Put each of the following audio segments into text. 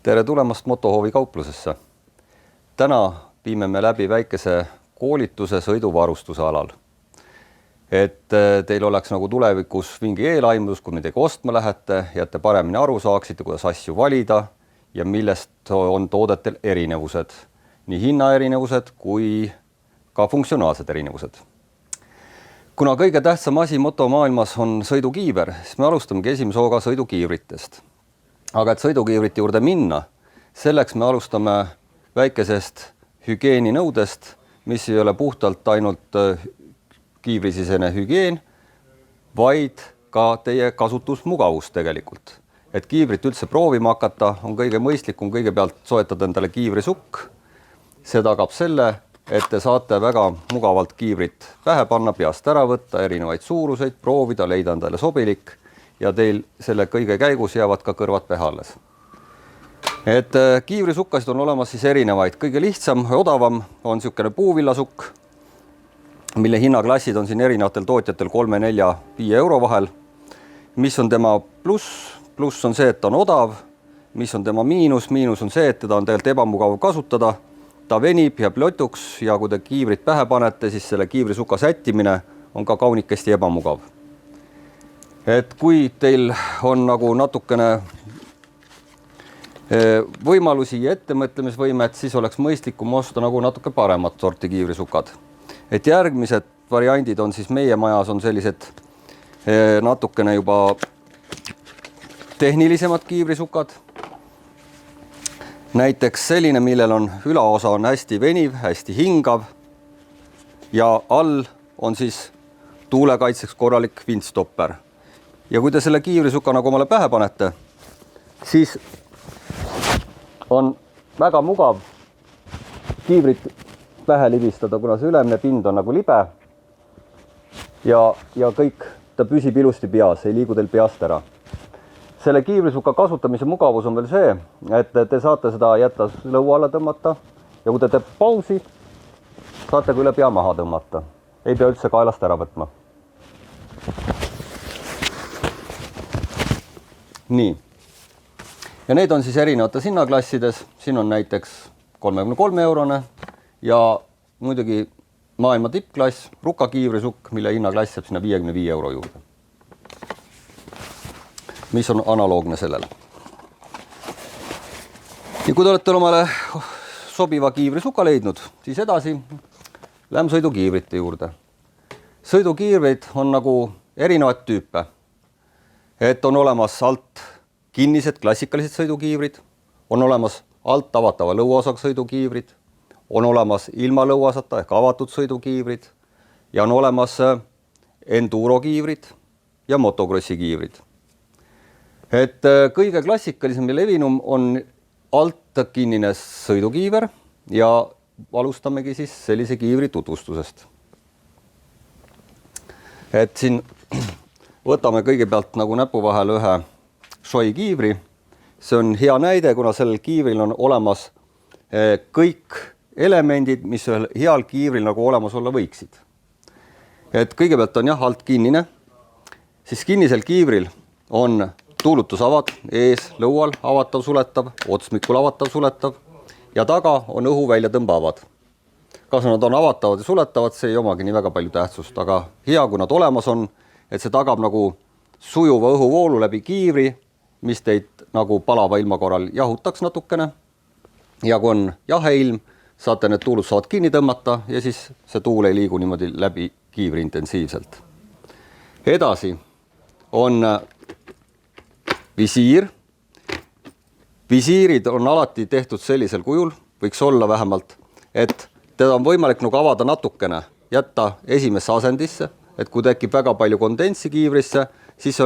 Tere tulemast Motohoovi kauplusesse. Täna viime me läbi väikese koolituse sõiduvarustuse alal. Et teil oleks nagu tulevikus mingi eelaimdus, kui midagi ostma lähete ja te paremini aru saaksite, kuidas asju valida ja millest on toodetel erinevused. Nii hinnaerinevused kui ka funktsionaalsed erinevused. Kuna kõige tähtsam asi motomaailmas on sõidukiiver, siis me alustamegi esimese hooga sõidukiivritest. Aga et sõidukiivrite juurde minna, selleks me alustame väikesest hügieeninõudest, mis ei ole puhtalt ainult kiivrisisene hügieen, vaid ka teie kasutusmugavus tegelikult. Et kiivrit üldse proovima hakata, on kõige mõistlikum kõigepealt soetada endale kiivrisukk. See tagab selle, et te saate väga mugavalt kiivrit pähe panna, peast ära võtta, erinevaid suuruseid, proovida, leida endale sobilik ja teil selle kõige käigus jäävad ka kõrvad pähe alles. Et kiivrisukkasid on olemas siis erinevaid. Kõige lihtsam ja odavam on niisugune puuvillasukk, mille hinnaklassid on siin erinevatel tootjatel 3, 4, 5 euro vahel. Mis on tema pluss? Pluss on see, et ta on odav. Mis on tema miinus? Miinus on see, et teda on tegelikult ebamugav kasutada. Ta venib, jääb lotuks ja kui te kiivrit pähe panete, siis selle kiivrisuka sättimine on ka kaunikesti ebamugav. Et kui teil on nagu natukene võimalusi ja ettemõtlemisvõimet, siis oleks mõistlikum osta nagu natuke paremat sorti kiivrisukad. Et järgmised variandid on siis meie majas on sellised natukene juba tehnilisemad kiivrisukad. Näiteks selline, millel on ülaosa on hästi veniv, hästi hingav ja all on siis tuulekaitseks korralik vintstopper. Ja kui te selle kiivrisuka nagu omale pähe panete, siis on väga mugav kiivrit pähe libistada, kuna see ülemine pind on nagu libe ja kõik ta püsib ilusti peas, ei liigu teil peast ära. Selle kiivrisuka kasutamise mugavus on veel see, et te saate seda jätta lõua alla tõmmata ja kui te teeb pausi, saate ka üle pea maha tõmmata. Ei pea üldse kaelast ära võtma. Nii. Ja need on siis erinevates hinnaklassides. Siin on näiteks 33 eurone ja muidugi maailma tippklass, rukakiivrisukk, mille hinnaklass jääb sinna 55 euro juurde. Mis on analoogne sellele. Ja kui te olete omale sobiva kiivrisuka leidnud, siis edasi lähme sõidukiivrite juurde. Sõidukiivrid on nagu erinevad tüüpe. Et on olemas alt kinnised klassikalised sõidukiivrid, on olemas alt avatava lõuosaga sõidukiivrid, on olemas ilma lõuosata ehk avatud sõidukiivrid ja on olemas endurokiivrid ja motokrossi kiivrid. Et kõige klassikalisem ja levinum on alt kinnine sõidukiiver ja alustamegi siis sellise kiivri tutvustusest. Et siin võtame kõigepealt nagu näpu vahel ühe Shoi kiivri. See on hea näide, kuna sellel kiivril on olemas kõik elemendid, mis ühel heal kiivril nagu olemas olla võiksid. Et kõigepealt on alt kinnine, siis kinnisel kiivril on tuulutusavad ees lõual avatav suletav, otsmikul avatav suletav ja taga on õhu välja tõmbavad. Kas nad on avatavad ja suletavad, see ei omagi nii väga palju tähtsust, aga hea, kui nad olemas on, et see tagab nagu sujuva õhuvoolu läbi kiivri, mis teid nagu palava ilma korral jahutaks natukene. Ja kui on jahe ilm, saate need tuulutusavad kinni tõmmata ja siis see tuul ei liigu niimoodi läbi kiivri intensiivselt. Edasi on visiir. Visiirid on alati tehtud sellisel kujul, võiks olla vähemalt, et teda on võimalik nagu avada natukene, jätta esimesse asendisse, et kui tekib väga palju kondentsi kiivrisse, siis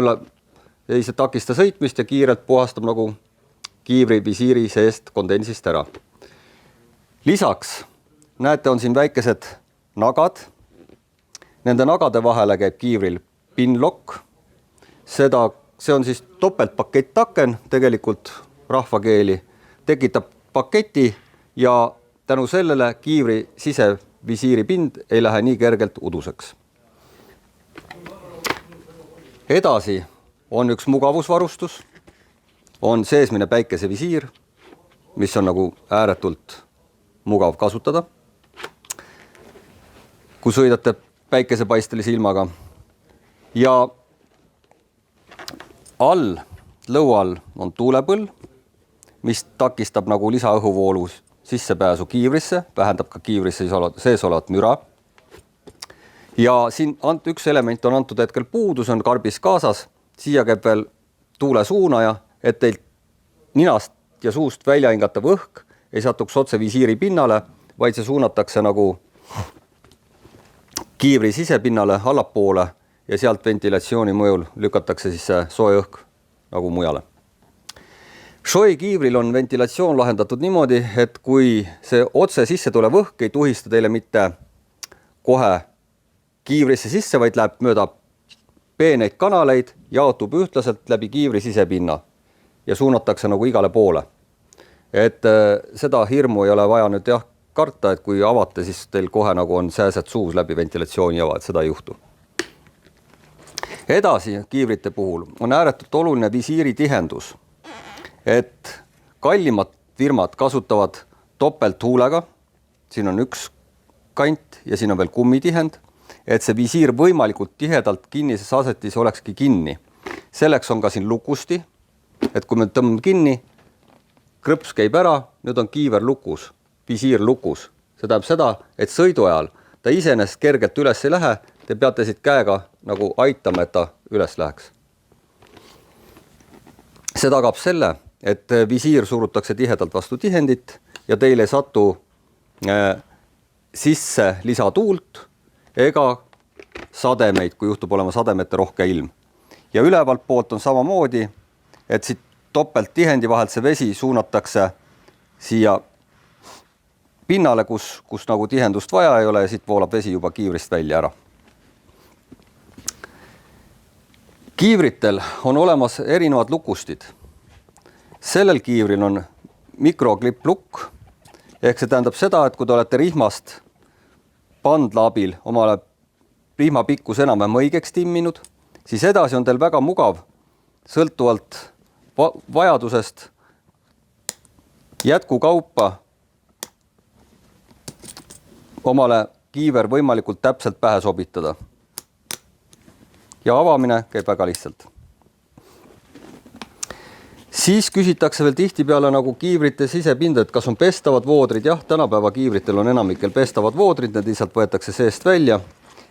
ei see takista sõitmist ja kiirelt puhastab nagu kiivri visiiri seest kondensist ära. Lisaks näete, on siin väikesed nagad. Nende nagade vahele käib kiivril pinlock. See on siis topeltpakett-taken, tegelikult rahvakeeli, tekitab paketi ja tänu sellele kiivri sisevisiiri pind ei lähe nii kergelt uduseks. Edasi on üks mugavusvarustus, on seesmine päikesevisiir, mis on nagu ääretult mugav kasutada, kui sõidate päikesepaistelise ilmaga. Ja all, lõu all on tuulepõll, mis takistab nagu lisaõhuvoolu sissepääsu kiivrisse, vähendab ka kiivrisse sees olevat müra. Ja siin üks element on antud hetkel puudu, see on karbis kaasas. Siia käib veel tuule suunaja, et teil ninast ja suust välja hingatav õhk ei satuks otse visiiri pinnale, vaid see suunatakse nagu kiivri sisepinnale allapoole ja sealt ventilatsiooni mõjul lükatakse siis see soe õhk nagu mujale. Shoi kiivril on ventilatsioon lahendatud niimoodi, et kui see otse sisse tulev õhk ei tuhista teile mitte kohe kiivrisse sisse, vaid läheb mööda peeneid kanaleid, jaotub ühtlaselt läbi kiivri sisepinna ja suunatakse nagu igale poole. Et seda hirmu ei ole vaja nüüd karta, et kui avate, siis teil kohe nagu on sääsed suus läbi ventilatsioonijava, et seda ei juhtu. Edasi kiivrite puhul on ääretult oluline visiiri tihendus. Et kallimad firmad kasutavad topelthuulega, siin on üks kant ja siin on veel kummitihend, et see visiir võimalikult tihedalt kinnises asetis olekski kinni. Selleks on ka siin lukusti, et kui me tõmbame kinni, krõps käib ära, nüüd on kiiver lukus, visiir lukus. See tähendab seda, et sõidu ajal ta iseenesest kergelt üles ei lähe, te peate siit käega nagu aitama, et ta üles läheks. See tagab selle, et visiir surutakse tihedalt vastu tihendit ja teil ei satu sisse lisatuult ega sademeid, kui juhtub olema sademete rohke ilm. Ja ülevalt poolt on samamoodi, et siit topelt tihendi vahelt see vesi suunatakse siia pinnale, kus nagu tihendust vaja ei ole ja siit voolab vesi juba kiivrist välja ära. Kiivritel on olemas erinevad lukustid. Sellel kiivril on mikroklipp-lukk, ehk see tähendab seda, et kui te olete rihmast pandla abil omale rihma pikkus enam-vähem õigeks timminud, siis edasi on teil väga mugav sõltuvalt vajadusest jätkukaupa omale kiiver võimalikult täpselt pähe sobitada. Ja avamine käib väga lihtsalt. Siis küsitakse veel tihtipeale nagu kiivrite sisepinda, et kas on pestavad voodrid. Jah, tänapäeva kiivritel on enamikel pestavad voodrid, need lihtsalt võetakse seest välja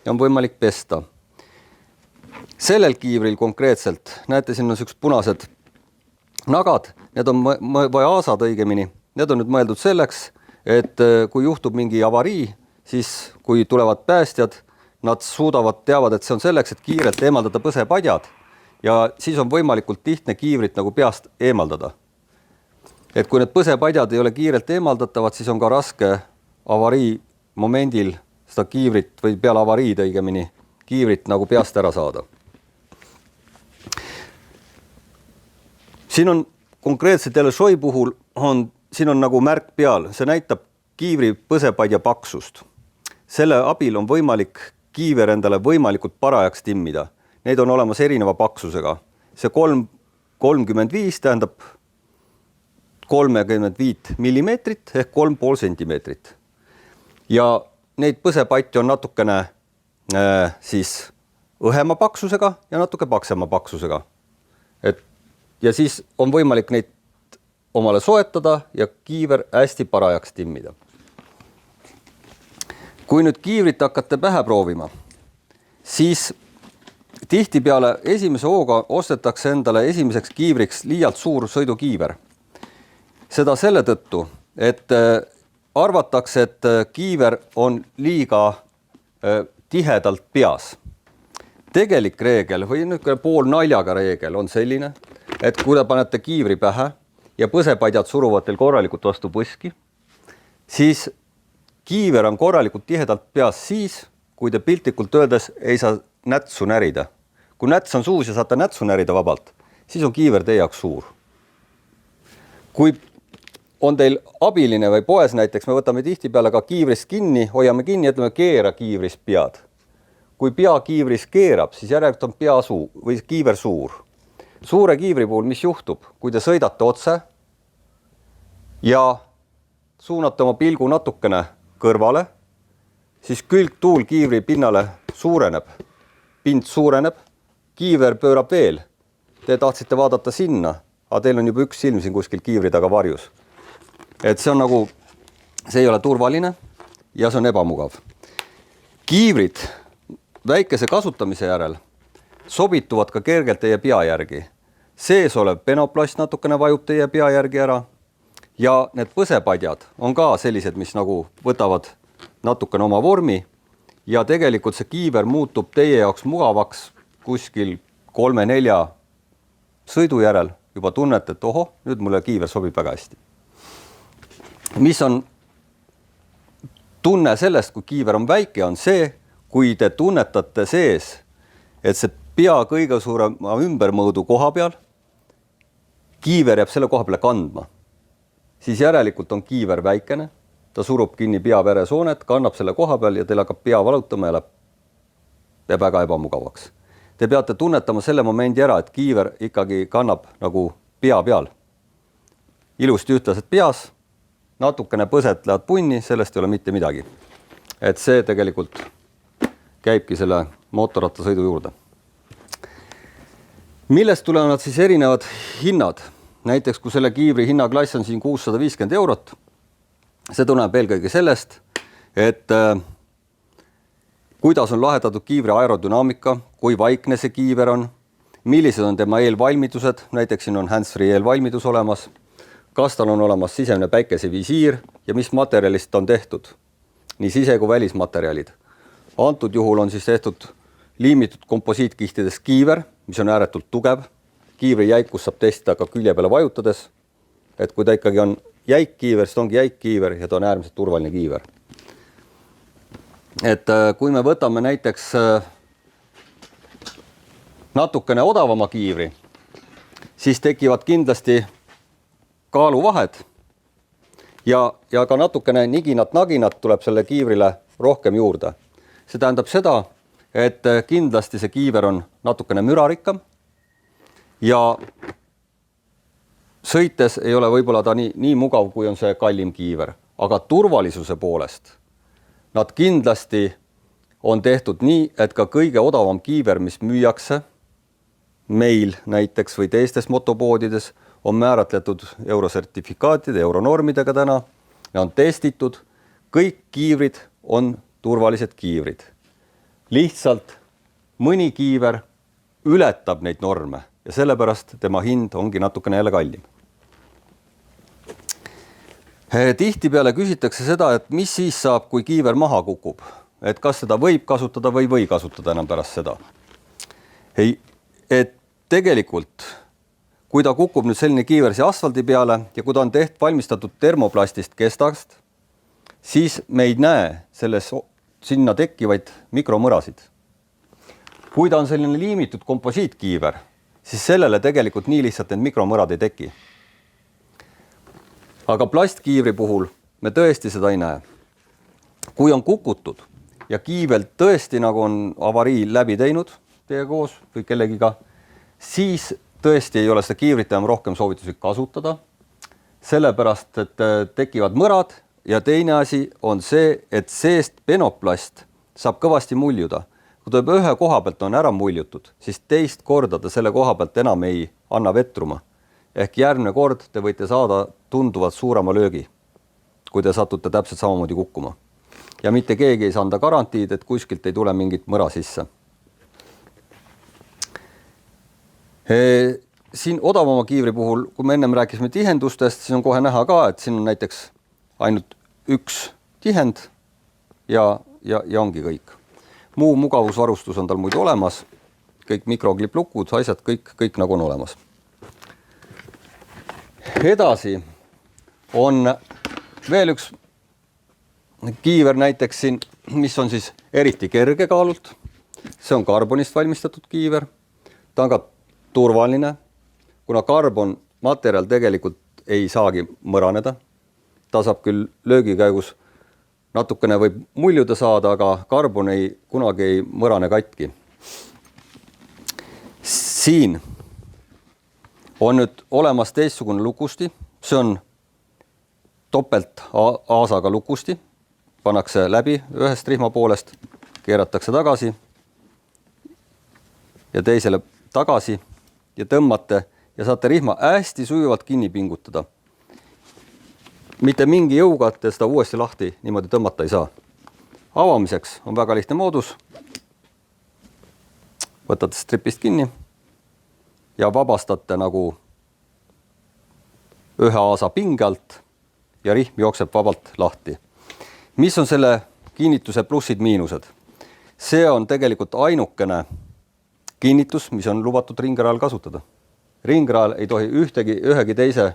ja on võimalik pesta. Sellel kiivril konkreetselt, näete, siin on sellised punased nagad, need on vajaasad õigemini. Need on nüüd mõeldud selleks, et kui juhtub mingi avarii, siis kui tulevad päästjad, nad teavad, et see on selleks, et kiirelt eemaldada põsepadjad ja siis on võimalikult tihtne kiivrit nagu peast eemaldada. Et kui need põsepadjad ei ole kiirelt eemaldatavad, siis on ka raske avarii momendil seda kiivrit või peale avariid õigemini kiivrit nagu peast ära saada. Siin on konkreetselt jälle Shoi puhul siin on nagu märk peal, see näitab kiivri põsepadja paksust. Selle abil on võimalik kiiver endale võimalikult parajaks timmida. Neid on olemas erineva paksusega. See 35 tähendab 35 millimeetrit ehk 3,5 sentimeetrit. Ja neid põsepatje on natukene siis õhema paksusega ja natuke paksema paksusega. Ja siis on võimalik neid omale soetada ja kiiver hästi parajaks timmida. Kui nüüd kiivrit hakkate pähe proovima, siis tihtipeale esimese hooga ostetakse endale esimeseks kiivriks liialt suur sõidukiiver. Seda selle tõttu, et arvatakse, et kiiver on liiga tihedalt peas. Tegelik reegel või pool naljaga reegel on selline, et kui te panete kiivri pähe ja põsepadjad suruvad teil korralikult vastu põski, siis kiiver on korralikult tihedalt peas siis, kui te piltlikult öeldes ei saa nätsu närida. Kui näts on suus ja saate nätsu närida vabalt, siis on kiiver teie jaoks suur. Kui on teil abiline või poes näiteks, me võtame tihtipeale ka kiivrist kinni, hoiame kinni ja ütleme keera kiivrist pead. Kui pea kiivris keerab, siis järelikult on pea või kiiver suur. Suure kiivri puhul, mis juhtub, kui te sõidate otse ja suunate oma pilgu natukene kõrvale, siis külgtuul kiivri pinnale suureneb, pind suureneb, kiiver pöörab veel. Te tahtsite vaadata sinna, aga teil on juba üks silm siin kuskil kiivri taga varjus. Et see on nagu, see ei ole turvaline ja see on ebamugav. Kiivrid väikese kasutamise järel sobituvad ka kergelt teie pea järgi. Sees olev penoplast natukene vajub teie pea järgi ära ja need põsepadjad on ka sellised, mis nagu võtavad natukene oma vormi ja tegelikult see kiiver muutub teie jaoks mugavaks kuskil 3-4 sõidu järel. Juba tunnete, et oho, nüüd mulle kiiver sobib väga hästi. Mis on tunne sellest, kui kiiver on väike, on see, kui te tunnetate sees, et see pea kõige suurema ümbermõõdu koha peal, kiiver jääb selle koha peale kandma. Siis järelikult on kiiver väikene, ta surub kinni pea-veresoonet, kannab selle koha peal ja teil hakkab pea valutama ja läheb väga ebamugavaks. Te peate tunnetama selle momendi ära, et kiiver ikkagi kannab nagu pea peal. Ilusti ühtlased peas, natukene põset lähevad punni, sellest ei ole mitte midagi. Et see tegelikult käibki selle mootorrattasõidu juurde. Millest tulevad siis erinevad hinnad? Näiteks kui selle kiivri hinnaklass on siin 650 €, see tuleneb eelkõige sellest, et kuidas on lahendatud kiivri aerodünaamika, kui vaikne see kiiver on, millised on tema eelvalmidused, näiteks siin on hands-free eelvalmidus olemas, kas tal on olemas sisemine päikesevisiir ja mis materjalist on tehtud, nii sise- kui välismaterjalid. Antud juhul on siis tehtud liimitud komposiitkihtidest kiiver, mis on ääretult tugev. Kiivri jäikus saab testida ka külje peale vajutades, et kui ta ikkagi on jäik kiiver, siis ongi jäik kiiver ja ta on äärmiselt turvaline kiiver. Et kui me võtame näiteks natukene odavama kiivri, siis tekivad kindlasti kaaluvahed ja ka natukene niginat-naginat tuleb selle kiivrile rohkem juurde. See tähendab seda, et kindlasti see kiiver on natukene mürarikkam ja sõites ei ole võib-olla ta nii mugav, kui on see kallim kiiver, aga turvalisuse poolest nad kindlasti on tehtud nii, et ka kõige odavam kiiver, mis müüakse meil näiteks või teistes motopoodides, on määratletud eurosertifikaatide, euronormidega täna ja on testitud. Kõik kiivrid on turvalised kiivrid. Lihtsalt mõni kiiver ületab neid norme ja sellepärast tema hind ongi natukene jälle kallim. Tihtipeale küsitakse seda, et mis siis saab, kui kiiver maha kukub. Et kas seda võib kasutada või või kasutada enam pärast seda. Et tegelikult, kui ta kukub nüüd selline kiiver siia asfaldi peale ja kui ta on valmistatud termoplastist kestast, siis me ei näe sinna tekkivaid mikromõrasid. Kui ta on selline liimitud komposiitkiiver, siis sellele tegelikult nii lihtsalt need mikromõrad ei teki. Aga plastkiivri puhul me tõesti seda ei näe. Kui on kukutud ja kiivel tõesti nagu on avarii läbi teinud teie koos või kellegiga, siis tõesti ei ole seda kiivrit enam rohkem soovituslik kasutada, sellepärast, et tekivad mõrad ja teine asi on see, et seest penoplast saab kõvasti muljuda. Kui ta ühe koha pealt on ära muljutud, siis teist korda ta selle koha pealt enam ei anna vetruma. Ehk järgmine kord te võite saada tunduvalt suurema löögi, kui te satute täpselt samamoodi kukkuma. Ja mitte keegi ei saa anda garantiid, et kuskilt ei tule mingit mõra sisse. Siin odavama kiivri puhul, kui me ennem rääkisime tihendustest, siis on kohe näha ka, et siin on näiteks ainult üks tihend ja ongi kõik. Muu mugavusvarustus on tal muidu olemas, kõik mikroklipplukud, asjad, kõik nagu on olemas. Edasi on veel üks kiiver näiteks siin, mis on siis eriti kerge kaalult. See on karbonist valmistatud kiiver. Ta on ka turvaline, kuna karbon materjal tegelikult ei saagi mõraneda. Ta saab küll löögi käigus natukene võib muljuda saada, aga karbon kunagi ei mõrane katki. Siin on nüüd olemas teistsugune lukusti. See on topelt aasaga lukusti, pannakse läbi ühest rihma poolest, keeratakse tagasi ja teisele tagasi ja tõmbate ja saate rihma hästi sujuvalt kinni pingutada. Mitte mingi jõuga te seda uuesti lahti niimoodi tõmmata ei saa. Avamiseks on väga lihtne moodus. Võtate stripist kinni ja vabastate nagu ühe aasa pinge alt ja rihm jookseb vabalt lahti. Mis on selle kinnituse plussid-miinused? See on tegelikult ainukene kinnitus, mis on lubatud ringrajal kasutada. Ringrajal ei tohi ühegi teise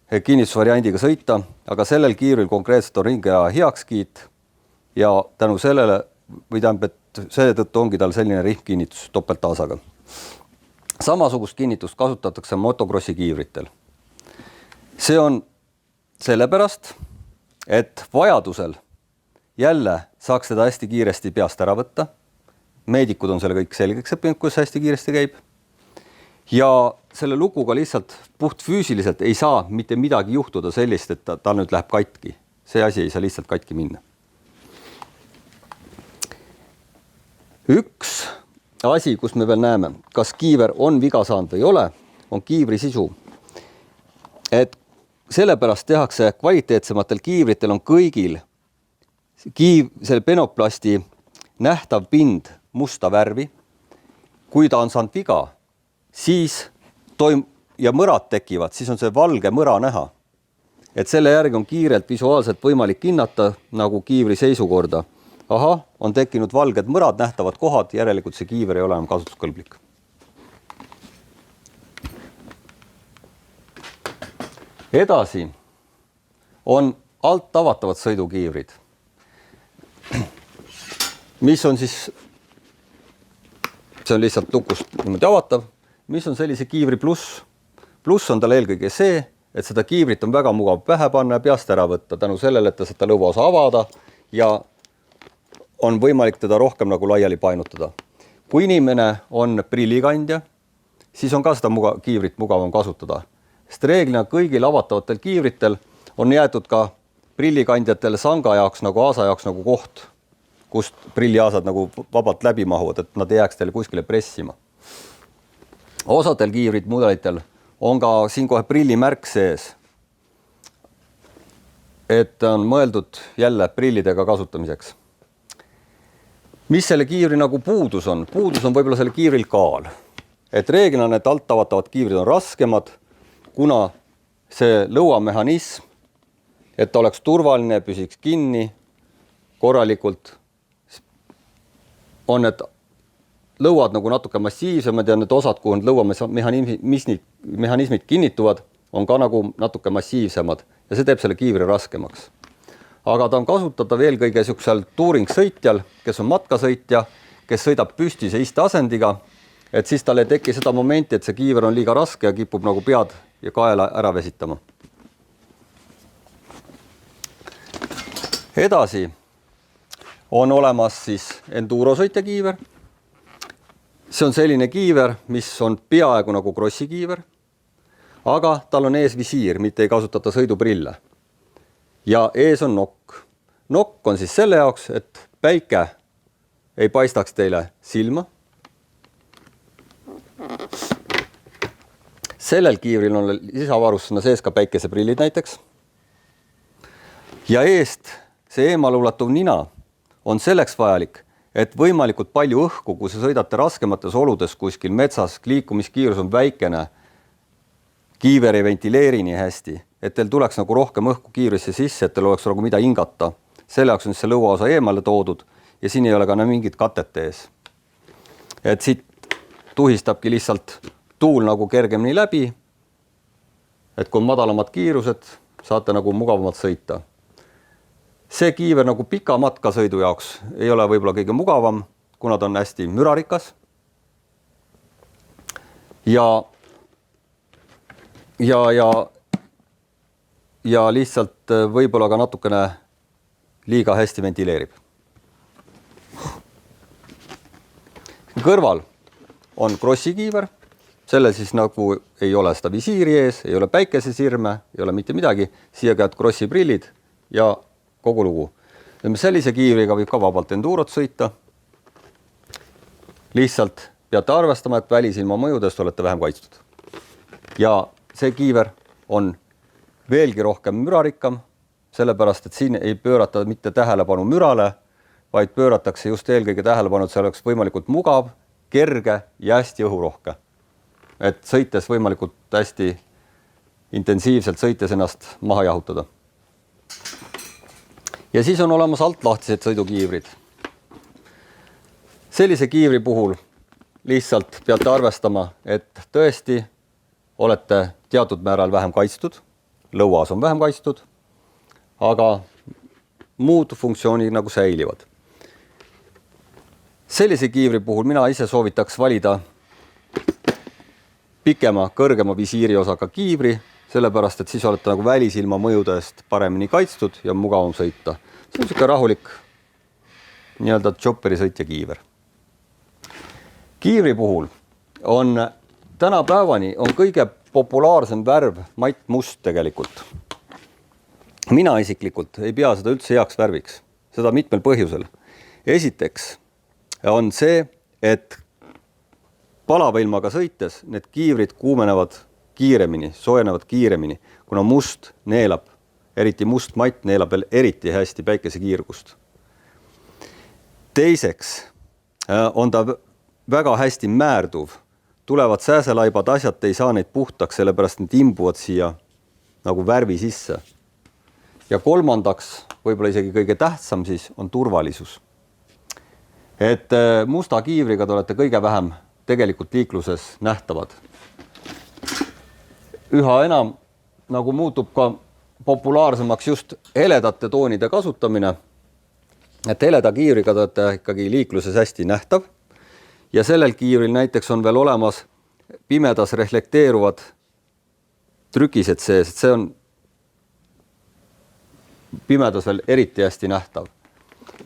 kinnitusvariandiga sõita, aga sellel kiivril konkreetselt on ringraja heakskiit ja tänu sellele või tähendab, et selle tõttu ongi tal selline rihmkinnitus topeltaasaga. Samasugust kinnitust kasutatakse motokrossi kiivritel. See on sellepärast, et vajadusel jälle saaks seda hästi kiiresti peast ära võtta. Meedikud on selle kõik selgeks õppinud, kus hästi kiiresti käib. Ja selle lukuga lihtsalt puht füüsiliselt ei saa mitte midagi juhtuda sellist, et ta nüüd läheb katki. See asi ei saa lihtsalt katki minna. Üks asi, kus me veel näeme, kas kiiver on viga saanud või ei ole, on kiivri sisu. Et sellepärast tehakse kvaliteetsematel kiivritel on kõigil selle penoplasti nähtav pind musta värvi. Kui ta on saanud viga, siis ja mõrad tekivad, siis on see valge mõra näha. Et selle järgi on kiirelt visuaalselt võimalik hinnata nagu kiivri seisukorda. Aha, on tekkinud valged mõrad, nähtavad kohad, järelikult see kiiver ei ole enam kasutuskõlblik. Edasi on alt avatavad sõidukiivrid, mis on siis, see on lihtsalt lukust niimoodi avatav, mis on sellise kiivri pluss. Pluss on tal eelkõige see, et seda kiivrit on väga mugav pähe panna ja peast ära võtta tänu sellele, et ta saab lõuaosa avada ja on võimalik teda rohkem nagu laiali painutada. Kui inimene on prillikandja, siis on ka seda kiivrit mugavam kasutada. Sest reeglina kõigil avatavatel kiivritel on jäetud ka prillikandjatele sanga jaoks nagu aasa jaoks nagu koht, kust prilliaasad nagu vabalt läbi mahuvad, et nad ei jääks teile kuskile pressima. Osadel kiivrid mudelitel on ka siin kohe prillimärk sees, et on mõeldud jälle prillidega kasutamiseks. Mis selle kiivri nagu puudus on? Puudus on võib-olla selle kiivril kaal. Et reeglina need alt avatavad kiivrid on raskemad, kuna see lõuamehhanism, et ta oleks turvaline, püsiks kinni korralikult, on need lõuad nagu natuke massiivsemad ja need osad, kuhu need lõuamehhanismid kinnituvad, on ka nagu natuke massiivsemad ja see teeb selle kiivri raskemaks. Aga ta on kasutatav eelkõige niisugusel tuuringsõitjal, kes on matkasõitja, kes sõidab püstise isteasendiga, et siis tal ei teki seda momenti, et see kiiver on liiga raske ja kipub nagu pead ja kaela ära vesitama. Edasi on olemas siis endurosõitja kiiver. See on selline kiiver, mis on peaaegu nagu krossi kiiver, aga tal on ees visiir, mitte ei kasutata sõiduprille. Ja ees on nokk. Nokk on siis selle jaoks, et päike ei paistaks teile silma. Sellel kiivril on lisavarustusena sees ka päikeseprillid näiteks. Ja eest see eemalulatuv nina on selleks vajalik, et võimalikult palju õhku, kui sa sõidate raskemates oludes kuskil metsas, liikumiskiirus on väikene, kiiver ei ventileeri nii hästi, et teil tuleks nagu rohkem õhku kiivrisse sisse, et teil oleks nagu mida hingata. Selle jaoks on see lõuaosa eemale toodud ja siin ei ole ka mingit katet ees. Et siit tuhistabki lihtsalt tuul nagu kergemini läbi, et kui on madalamad kiirused, saate nagu mugavamalt sõita. See kiiver nagu pika matkasõidu jaoks ei ole võib-olla kõige mugavam, kuna ta on hästi mürarikas. Ja lihtsalt võib-olla ka natukene liiga hästi ventileerib. Kõrval on krossi kiiver, Selle siis nagu ei ole seda visiiri ees, ei ole päikesesirme, ei ole mitte midagi, siia käivad Krossi prillid ja kogu lugu. Sellise kiivriga võib ka vabalt endurot sõita. Lihtsalt peate arvestama, et välisilma mõjudest olete vähem kaitstud. Ja see kiiver on veelgi rohkem mürarikkam, sellepärast, et siin ei pöörata mitte tähelepanu mürale, vaid pööratakse just eelkõige tähelepanu, et see oleks võimalikult mugav, kerge ja hästi õhurohke. Et sõites võimalikult hästi intensiivselt sõites ennast maha jahutada. Ja siis on olemas altlahtised sõidukiivrid. Sellise kiivri puhul lihtsalt peate arvestama, et tõesti olete teatud määral vähem kaitstud, lõuas on vähem kaitstud, aga muud funktsioonid nagu säilivad. Sellise kiivri puhul mina ise soovitaks valida pikema, kõrgema visiiri osaga kiivri, sellepärast, et siis olete nagu välisilma mõjudest paremini kaitstud ja mugavam sõita. See on selline rahulik nii-öelda chopperi sõitja kiiver. Kiivri puhul on tänapäevani on kõige populaarsem värv mattmust tegelikult. Mina isiklikult ei pea seda üldse heaks värviks, seda mitmel põhjusel. Esiteks on see, et palava ilmaga sõites need kiivrid kuumenevad kiiremini, soojenevad kiiremini, kuna must neelab, eriti must matt neelab veel eriti hästi päikesekiirgust. Teiseks on ta väga hästi määrduv. Tulevad sääselaibad, asjad ei saa neid puhtaks, sellepärast need imbuvad siia nagu värvi sisse. Ja kolmandaks, võib-olla isegi kõige tähtsam siis, on turvalisus. Et musta kiivriga te olete kõige vähem tegelikult liikluses nähtavad. Üha enam nagu muutub ka populaarsemaks just heledate toonide kasutamine, et heleda kiivriga te olete ikkagi liikluses hästi nähtav ja sellel kiivril näiteks on veel olemas pimedas reflekteeruvad trükised sees, et see on pimedas veel eriti hästi nähtav.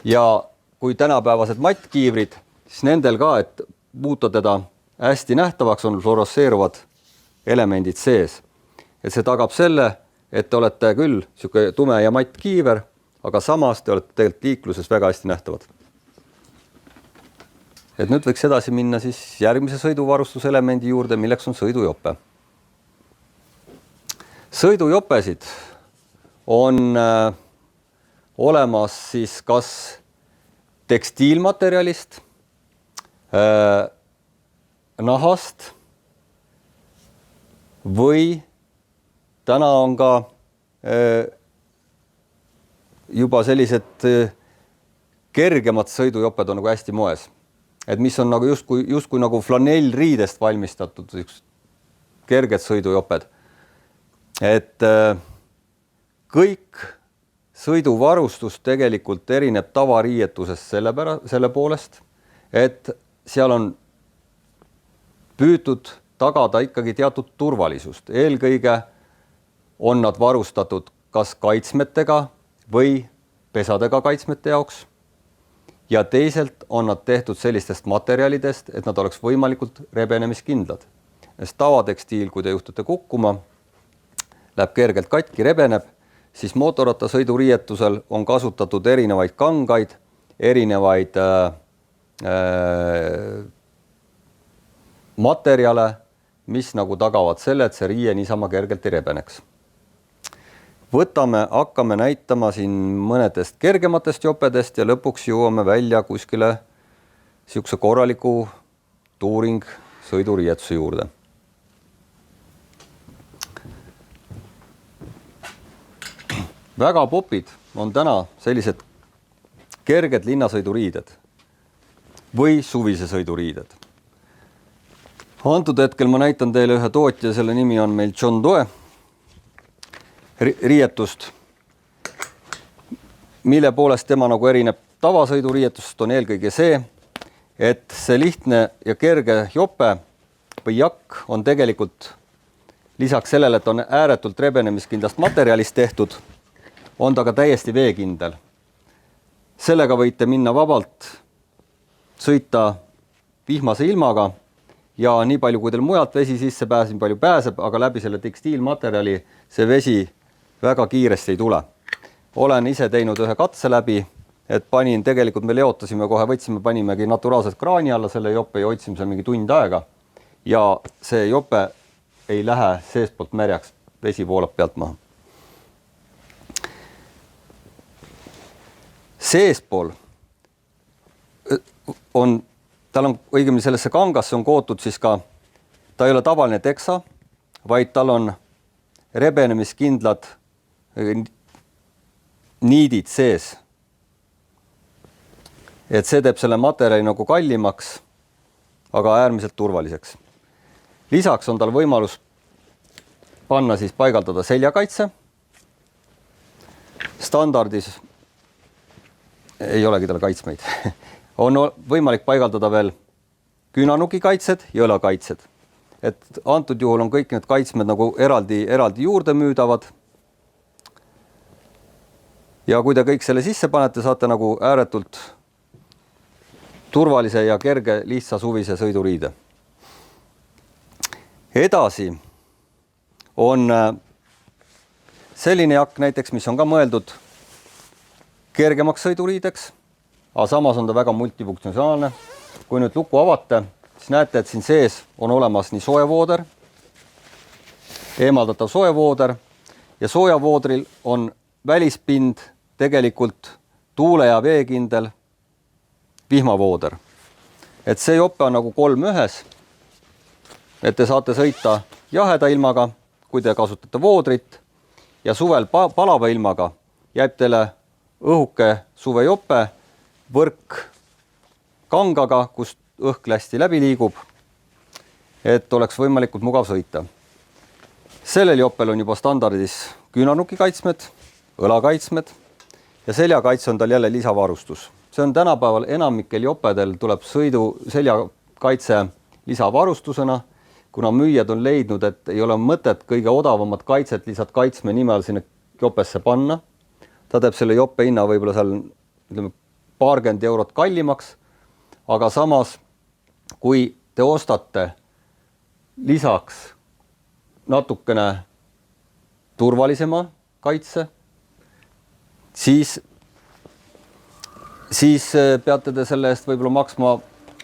Ja kui tänapäevased mattkiivrid, siis nendel ka, et muuta teda hästi nähtavaks, on fluoresseeruvad elemendid sees. Et see tagab selle, et te olete küll selline tume ja matt kiiver, aga samas te olete tegelikult liikluses väga hästi nähtavad. Et nüüd võiks edasi minna siis järgmise sõiduvarustuselemendi juurde, milleks on sõidujope. Sõidujopesid on olemas siis kas tekstiilmaterjalist, nahast või täna on ka juba sellised kergemad sõidujoped on nagu hästi moes. Et mis on nagu justkui nagu flanellriidest valmistatud kerged sõidujoped. Et kõik sõiduvarustus tegelikult erineb tavariietusest selle poolest, et seal on püütud tagada ikkagi teatud turvalisust. Eelkõige on nad varustatud kas kaitsmetega või pesadega kaitsmete jaoks. Ja teiselt on nad tehtud sellistest materjalidest, et nad oleks võimalikult rebenemiskindlad. Sest tavatekstiil, kui te juhtute kukkuma, läheb kergelt katki, rebeneb, siis mootorrattasõiduriietusel on kasutatud erinevaid kangaid, erinevaid materjale, mis nagu tagavad selle, et see riie niisama kergelt ei rebeneks. Hakkame näitama siin mõnedest kergematest jopedest ja lõpuks jõuame välja kuskile siukse korraliku tuuring sõiduriietuse juurde. Väga popid on täna sellised kerged linnasõiduriided või suvise sõiduriided. Antud hetkel ma näitan teile ühe tootja, selle nimi on meil John Doe riietust, mille poolest tema nagu erineb tavasõiduriietust on eelkõige see, et see lihtne ja kerge jope või jakk on tegelikult lisaks sellele, et on ääretult rebenemiskindlast materjalist tehtud, on ta ka täiesti veekindel. Sellega võite minna vabalt sõita vihmase ilmaga ja nii palju, kui teil mujalt vesi sisse pääseb, nii palju pääseb, aga läbi selle tekstiilmaterjali see vesi väga kiiresti ei tule. Olen ise teinud ühe katse läbi, et panin, tegelikult me leotasime kohe, panimegi naturaalselt kraani alla selle jope ja hoidsime seal mingi tund aega ja see jope ei lähe seestpoolt märjaks, vesi voolab pealt maha. Seespool on, tal on õigemini sellesse kangasse on kootud siis ka, ta ei ole tavaline teksa, vaid tal on rebenemiskindlad niidid sees. Et see teeb selle materjali nagu kallimaks, aga äärmiselt turvaliseks. Lisaks on tal võimalus panna siis paigaldada seljakaitse. Standardis ei olegi tal kaitsmeid. On võimalik paigaldada veel küünannuki kaitsed ja õlakaitsed. Et antud juhul on kõik need kaitsmed nagu eraldi juurde müüdavad. Ja kui te kõik selle sisse panete, saate nagu ääretult turvalise ja kerge lihtsa suvise sõiduriide. Edasi on selline jakk näiteks, mis on ka mõeldud kergemaks sõiduriideks, aga samas on ta väga multifunktsionaalne. Kui nüüd luku avate, siis näete, et siin sees on olemas nii soojavooder, eemaldatav soojavooder ja soojavoodril on välispind tegelikult tuule- ja veekindel vihmavooder. Et see jope on nagu 3 ühes, et te saate sõita jaheda ilmaga, kui te kasutate voodrit ja suvel palava ilmaga jääb teile õhuke suvejope, võrk kangaga, kust õhk hästi läbi liigub, et oleks võimalikult mugav sõita. Sellel jopel on juba standardis küünannuki kaitsmed, õlakaitsmed ja seljakaitse on tal jälle lisavarustus. See on tänapäeval enamikel jopedel tuleb seljakaitse lisavarustusena, kuna müüjad on leidnud, et ei ole mõtet kõige odavamat kaitset lihtsalt kaitsme nimel sinna jopesse panna. Ta teeb selle jope hinna võib-olla seal paarkümmend eurot kallimaks, aga samas, kui te ostate lisaks natukene turvalisema kaitse, siis peate te selle eest võib-olla maksma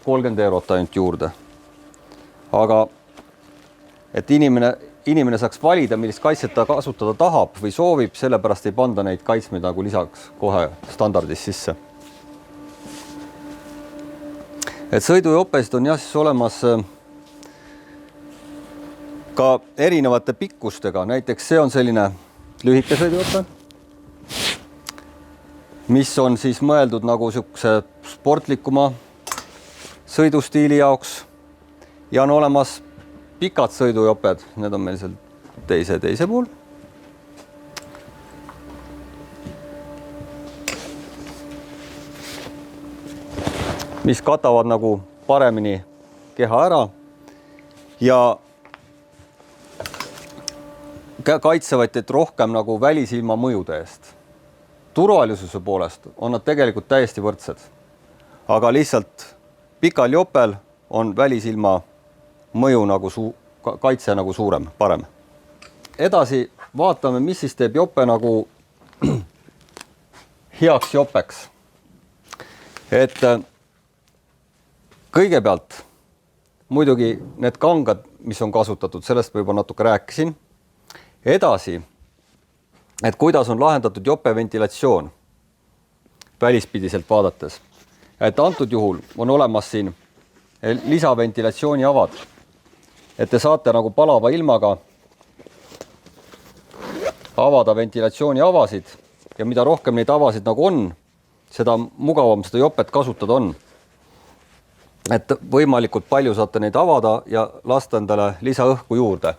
30 eurot ainult juurde. Aga et inimene saaks valida, millist kaitset ta kasutada tahab või soovib, sellepärast ei panda neid kaitsmeid nagu lisaks kohe standardis sisse. Et sõidujopesid on jah siis olemas ka erinevate pikkustega, näiteks see on selline lühike sõidujope, mis on siis mõeldud nagu niisuguse sportlikuma sõidustiili jaoks ja on olemas pikad sõidujoped, need on meil seal teise pool. Mis katavad nagu paremini keha ära ja kaitsevad teid rohkem nagu välisilma mõjude eest. Turvalisuse poolest on nad tegelikult täiesti võrdsed, aga lihtsalt pikal jopel on välisilma mõju nagu kaitse nagu suurem, parem. Edasi vaatame, mis siis teeb jope nagu heaks jopeks. Et kõigepealt muidugi need kangad, mis on kasutatud, sellest ma juba natuke rääkisin. Edasi, et kuidas on lahendatud jope ventilatsioon välispidiselt vaadates. Et antud juhul on olemas siin lisaventilatsiooni avad, et te saate nagu palava ilmaga avada ventilatsiooni avasid ja mida rohkem neid avasid nagu on, seda mugavam seda jopet kasutada on. Et võimalikult palju saate neid avada ja lasta endale lisaõhku juurde.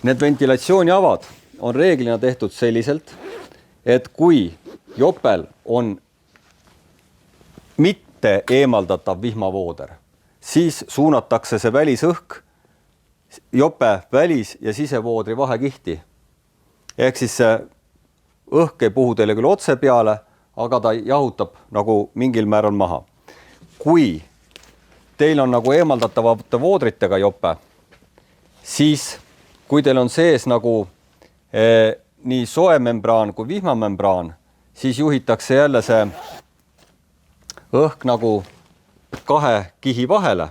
Need ventilatsiooni avad on reeglina tehtud selliselt, et kui jopel on mitte eemaldatav vihmavooder, siis suunatakse see välisõhk jope välis- ja sisevoodri vahekihti. Ehk siis see õhk ei puhu teile küll otse peale, aga ta jahutab nagu mingil määral maha. Kui teil on nagu eemaldatavate voodritega jope, siis kui teil on sees nagu nii soemembraan kui vihmamembraan, siis juhitakse jälle see õhk nagu kahe kihi vahele.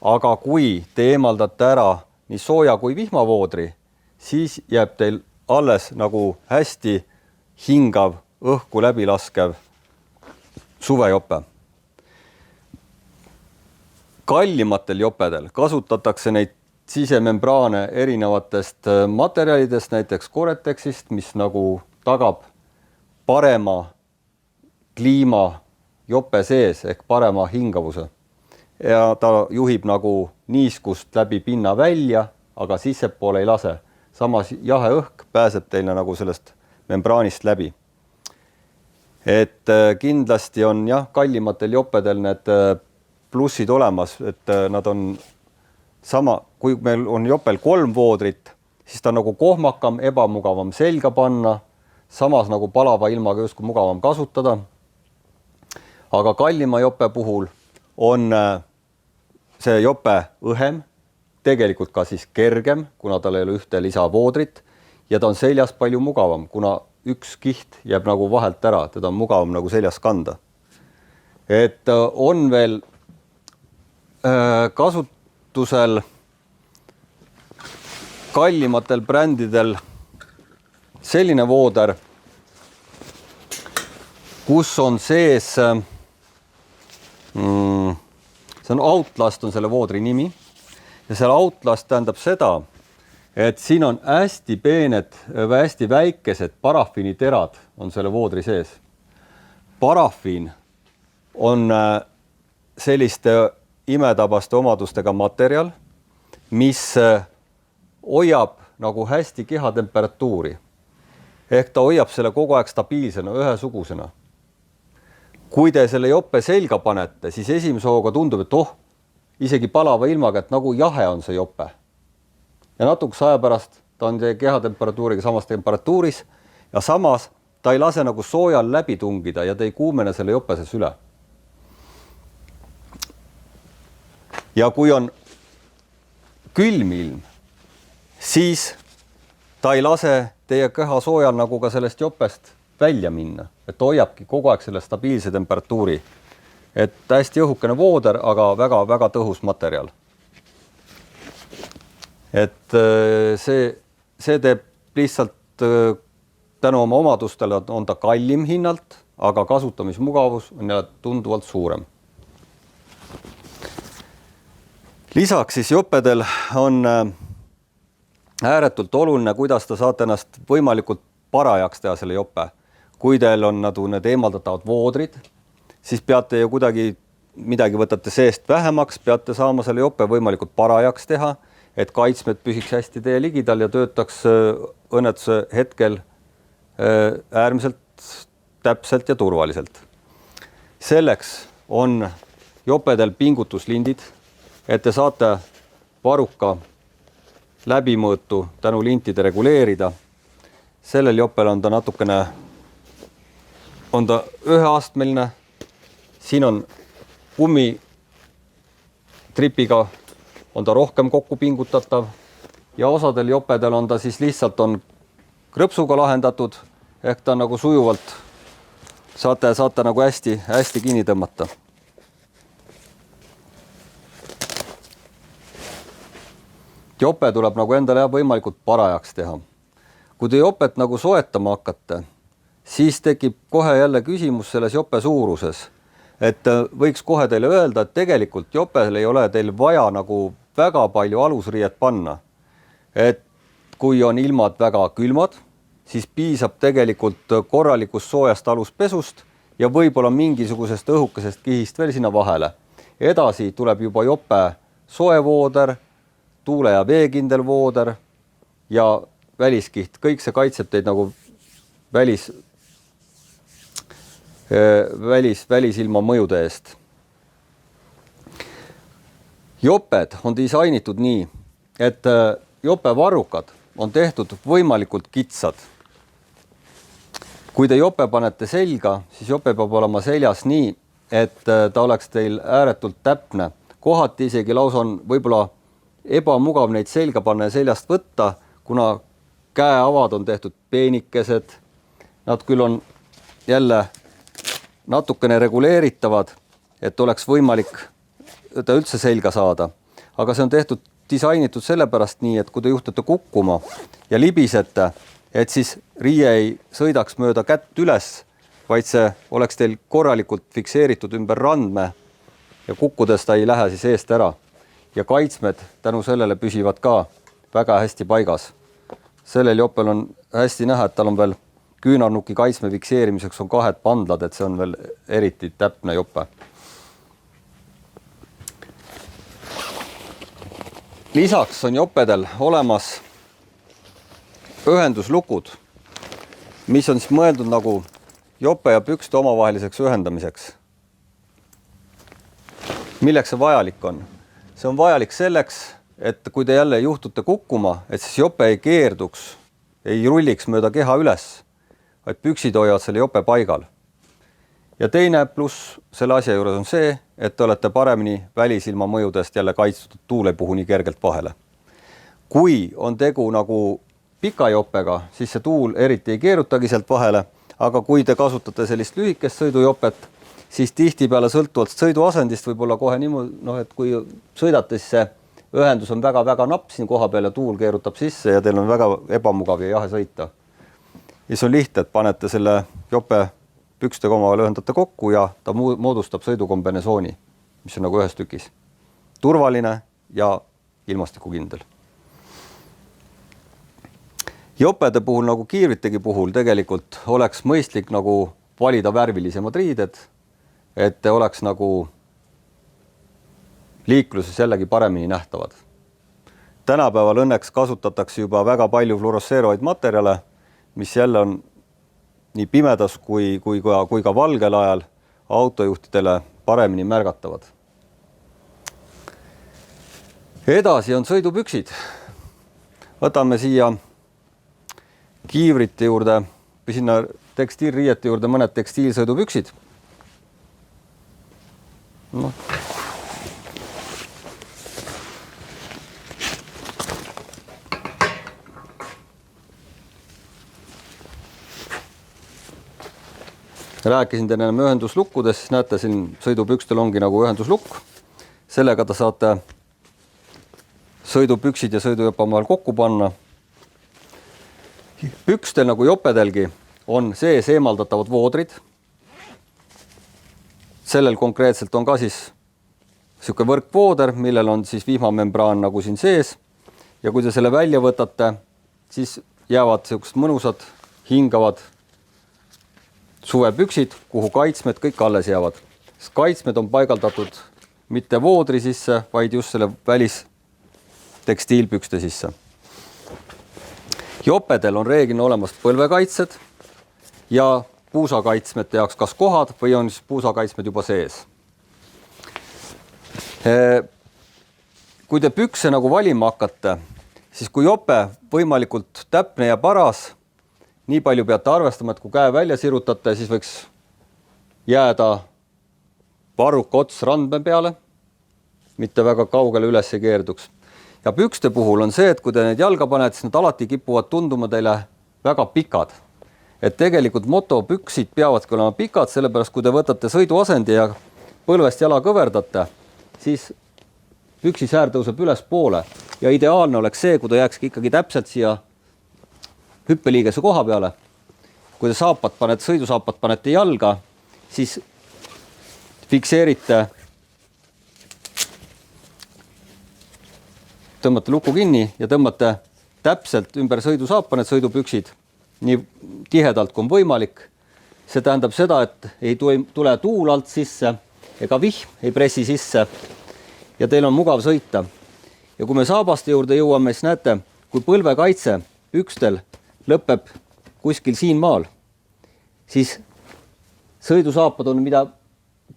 Aga kui te eemaldate ära nii sooja kui vihmavoodri, siis jääb teil alles nagu hästi hingav, õhku läbi laskev suvejope. Kallimatel jopedel kasutatakse neid sisemembraane erinevatest materjalidest, näiteks Coretexist, mis nagu tagab parema kliima jope sees ehk parema hingavuse. Ja ta juhib nagu niiskust läbi pinna välja, aga sissepoole ei lase. Samas jahe õhk pääseb teile nagu sellest membraanist läbi. Et kindlasti on kallimatel jopedel need plussid olemas, et nad on sama, kui meil on jopel 3 voodrit, siis ta on nagu kohmakam, ebamugavam selga panna, samas nagu palava ilmaga justkui mugavam kasutada. Aga kallima jope puhul on see jope õhem, tegelikult ka siis kergem, kuna tal ei ole ühte lisavoodrit ja ta on seljas palju mugavam, kuna üks kiht jääb nagu vahelt ära, teda on mugavam nagu seljas kanda. Et on veel kasutusel kallimatel brändidel selline vooder, kus on sees, see on Outlast on selle voodri nimi ja seal Outlast tähendab seda, et siin on hästi peened või hästi väikesed parafiiniterad on selle voodri sees. Parafiin on selliste imetabaste omadustega materjal, mis hoiab nagu hästi kehatemperatuuri. Ehk ta hoiab selle kogu aeg stabiilsena, ühesugusena. Kui te selle jope selga panete, siis esimese hooga tundub, et isegi palava ilmaga, et nagu jahe on see jope. Ja natukese aja pärast ta on kehatemperatuuriga samas temperatuuris ja samas ta ei lase nagu soojal läbi tungida ja te ei kuumene selle jopeses üle. Ja kui on külm ilm, siis ta ei lase teie keha soojal nagu ka sellest jopest välja minna, et hoiabki kogu aeg selle stabiilse temperatuuri. Et hästi õhukene vooder, aga väga-väga tõhus materjal. Et see teeb lihtsalt tänu oma omadustele on ta kallim hinnalt, aga kasutamismugavus on tunduvalt suurem. Lisaks siis jopedel on ääretult oluline, kuidas te saate ennast võimalikult parajaks teha selle jope. Kui teil on need eemaldatavad voodrid, siis peate ju kuidagi midagi võtate seest vähemaks, peate saama selle jope võimalikult parajaks teha, et kaitsmed püsiks hästi teie ligidal ja töötaks õnnetuse hetkel äärmiselt täpselt ja turvaliselt. Selleks on jopedel pingutuslindid, et te saate varuka läbimõõtu tänu lintide reguleerida. Sellel jopel on ta natukene, on ta üheastmeline, siin on kummitripiga, on ta rohkem kokku pingutatav ja osadel jopedel on ta siis lihtsalt on krõpsuga lahendatud, ehk ta on nagu sujuvalt, saate nagu hästi kinni tõmmata. Jope tuleb nagu endale võimalikult parajaks teha. Kui te jopet nagu soetama hakkate, siis tekib kohe jälle küsimus selles jope suuruses. Et võiks kohe teile öelda, et tegelikult jopel ei ole teil vaja nagu väga palju alusriiet panna. Et kui on ilmad väga külmad, siis piisab tegelikult korralikust soojast aluspesust ja võib-olla mingisugusest õhukesest kihist veel sinna vahele. Edasi tuleb juba jope soevooder, tuule- ja veekindel vooder ja väliskiht. Kõik see kaitseb teid nagu välisilma mõjude eest. Joped on disainitud nii, et jope varrukad on tehtud võimalikult kitsad. Kui te jope panete selga, siis jope peab olema seljas nii, et ta oleks teil ääretult täpne kohati isegi lausa on võib-olla ebamugav neid selga panna ja seljast võtta, kuna käeavad on tehtud peenikesed. Nad küll on jälle natukene reguleeritavad, et oleks võimalik ta üldse selga saada. Aga see on tehtud, disainitud sellepärast nii, et kui te juhtate kukkuma ja libisete, et siis riie ei sõidaks mööda kätt üles, vaid see oleks teil korralikult fikseeritud ümber randme ja kukkudes ta ei lähe siis eest ära. Ja kaitsmed tänu sellele püsivad ka väga hästi paigas. Sellel jopel on hästi näha, et tal on veel küünarnuki kaitsme fikseerimiseks on 2 pandlad, et see on veel eriti täpne jope. Lisaks on jopedel olemas ühenduslukud, mis on siis mõeldud nagu jope ja pükste omavaheliseks ühendamiseks. Milleks see vajalik on? See on vajalik selleks, et kui te jälle juhtute kukkuma, et siis jope ei keerduks, ei rulliks mööda keha üles, vaid püksid hoiavad selle jope paigal. Ja teine pluss selle asja juures on see, et te olete paremini välisilma mõjudest jälle kaitstud, tuul ei puhu nii kergelt vahele. Kui on tegu nagu pika jopega, siis see tuul eriti ei keerutagi sealt vahele, aga kui te kasutate sellist lühikest sõidujopet, siis tihtipeale sõltuvalt sõiduasendist võib olla kohe niimoodi, et kui sõidate, siis see ühendus on väga-väga napp siin koha peal ja tuul keerutab sisse ja teil on väga ebamugav ja jahe sõita. Ja see on lihtne, et panete selle jope pükstega omavahel ühendate kokku ja ta moodustab sõidukombinesooni, mis on nagu ühes tükis. Turvaline ja ilmastikukindel. Jopede puhul nagu kiivritegi puhul tegelikult oleks mõistlik nagu valida värvilisemad riided, et te oleks nagu liikluses jällegi paremini nähtavad. Tänapäeval õnneks kasutatakse juba väga palju fluoresseeruvaid materjale, mis jälle on nii pimedas kui ka valgel ajal autojuhtidele paremini märgatavad. Edasi on sõidupüksid. Võtame siia kiivrite juurde või sinna tekstiilriiete juurde mõned tekstiilsõidupüksid. No. Rääkisin teile enam ühenduslukkudest, siis näete siin sõidupükstel ongi nagu ühenduslukk. Sellega ta saate sõidupüksid ja sõidujopa omavahel kokku panna. Pükstel nagu jopedelgi on sees eemaldatavad voodrid. Sellel konkreetselt on ka siis niisugune võrkvooder, millel on siis vihmamembraan nagu siin sees. Ja kui te selle välja võtate, siis jäävad niisugused mõnusad, hingavad suvepüksid, kuhu kaitsmed kõik alles jäävad. Kaitsmed on paigaldatud mitte voodri sisse, vaid just selle välis tekstiilpükste sisse. Jopedel on reeglina olemas põlvekaitsed ja puusakaitsmete jaoks kas kohad või on siis puusakaitsmed juba sees. Kui te pükse nagu valima hakkate, siis kui jope võimalikult täpne ja paras, nii palju peate arvestama, et kui käe välja sirutate, siis võiks jääda varruka ots randme peale, mitte väga kaugele üles ei keerduks. Ja pükste puhul on see, et kui te need jalga panete, siis nad alati kipuvad tunduma teile väga pikad. Et tegelikult motopüksid peavadki olema pikad, sellepärast kui te võtate sõiduasendi ja põlvest jala kõverdate, siis püksisäär tõuseb üles poole ja ideaalne oleks see, kui ta jääkski ikkagi täpselt siia hüppeliigese koha peale. Kui te sõidusaapat panete jalga, siis fikseerite, tõmbate luku kinni ja tõmbate täpselt ümber sõidusaapa need sõidupüksid nii tihedalt kui on võimalik. See tähendab seda, et ei tule tuul alt sisse ega vihm ei pressi sisse ja teil on mugav sõita. Ja kui me saabaste juurde jõuame, siis näete, kui põlvekaitse pükstel lõpeb kuskil siin maal, siis sõidusaapad on mida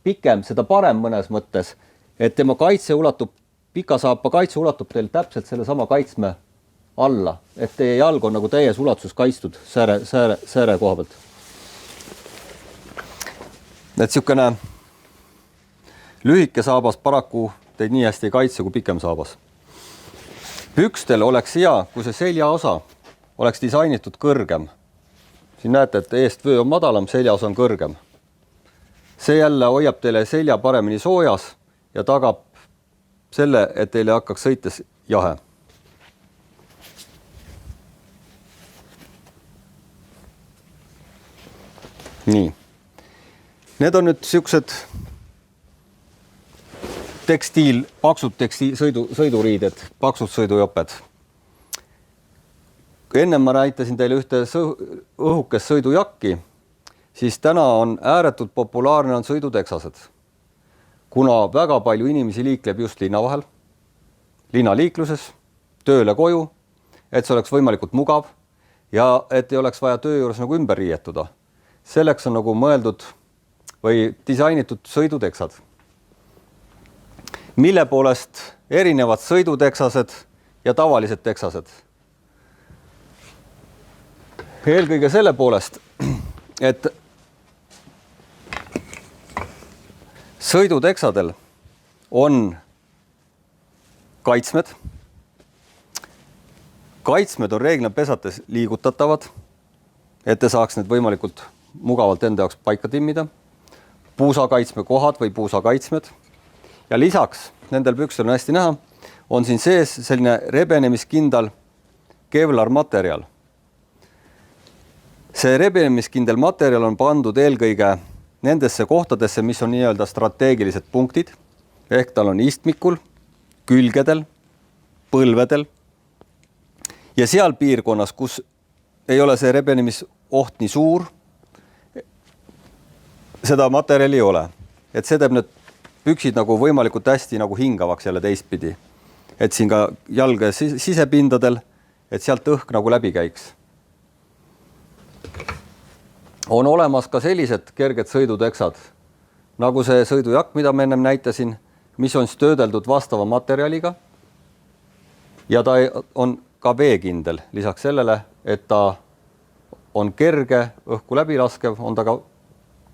pikem, seda parem mõnes mõttes, et tema kaitse ulatub, pika saapa kaitse ulatub teil täpselt selle sama kaitsme alla, et teie jalg on nagu täies ulatuses kaitstud sääre koha pealt. Et niisugune lühike saabas paraku teid nii hästi ei kaitse kui pikem saabas. Pükstel oleks hea, kui see seljaosa oleks disainitud kõrgem. Siin näete, et eest vöö on madalam, seljaosa on kõrgem. See jälle hoiab teile selja paremini soojas ja tagab selle, et teile hakkaks sõites jahe. Nii. Need on nüüd siuksed paksud sõiduriided, paksud sõidujoped. Enne ma näitasin teile ühte õhukest sõidujakki, siis täna on ääretult populaarne on sõiduteksased. Kuna väga palju inimesi liikleb just linna vahel, linnaliikluses, tööle koju, et see oleks võimalikult mugav ja et ei oleks vaja töö juures nagu ümber riietuda. Selleks on nagu mõeldud või disainitud sõiduteksad, mille poolest erinevad sõiduteksased ja tavalised teksased. Eelkõige selle poolest, et sõiduteksadel on kaitsmed. Kaitsmed on reeglina pesates liigutatavad, et te saaks need võimalikult mugavalt enda jaoks paika timmida. Puusakaitsme kohad või puusakaitsmed. Ja lisaks, nendel pükstel on hästi näha, on siin sees selline rebenemiskindel Kevlar materjal. See rebenemiskindel materjal on pandud eelkõige nendesse kohtadesse, mis on nii-öelda strateegilised punktid, ehk tal on istmikul, külgedel, põlvedel ja seal piirkonnas, kus ei ole see rebenemisoht nii suur, seda materjali ei ole. Et see teeb need püksid nagu võimalikult hästi nagu hingavaks jälle teistpidi. Et siin ka jalge sisepindadel, et sealt õhk nagu läbi käiks. On olemas ka sellised kerged sõiduteksad, nagu see sõidujakk, mida ma ennem näitasin, mis on töödeldud vastava materjaliga ja ta on ka veekindel. Lisaks sellele, et ta on kerge, õhku läbi laskev, on ta ka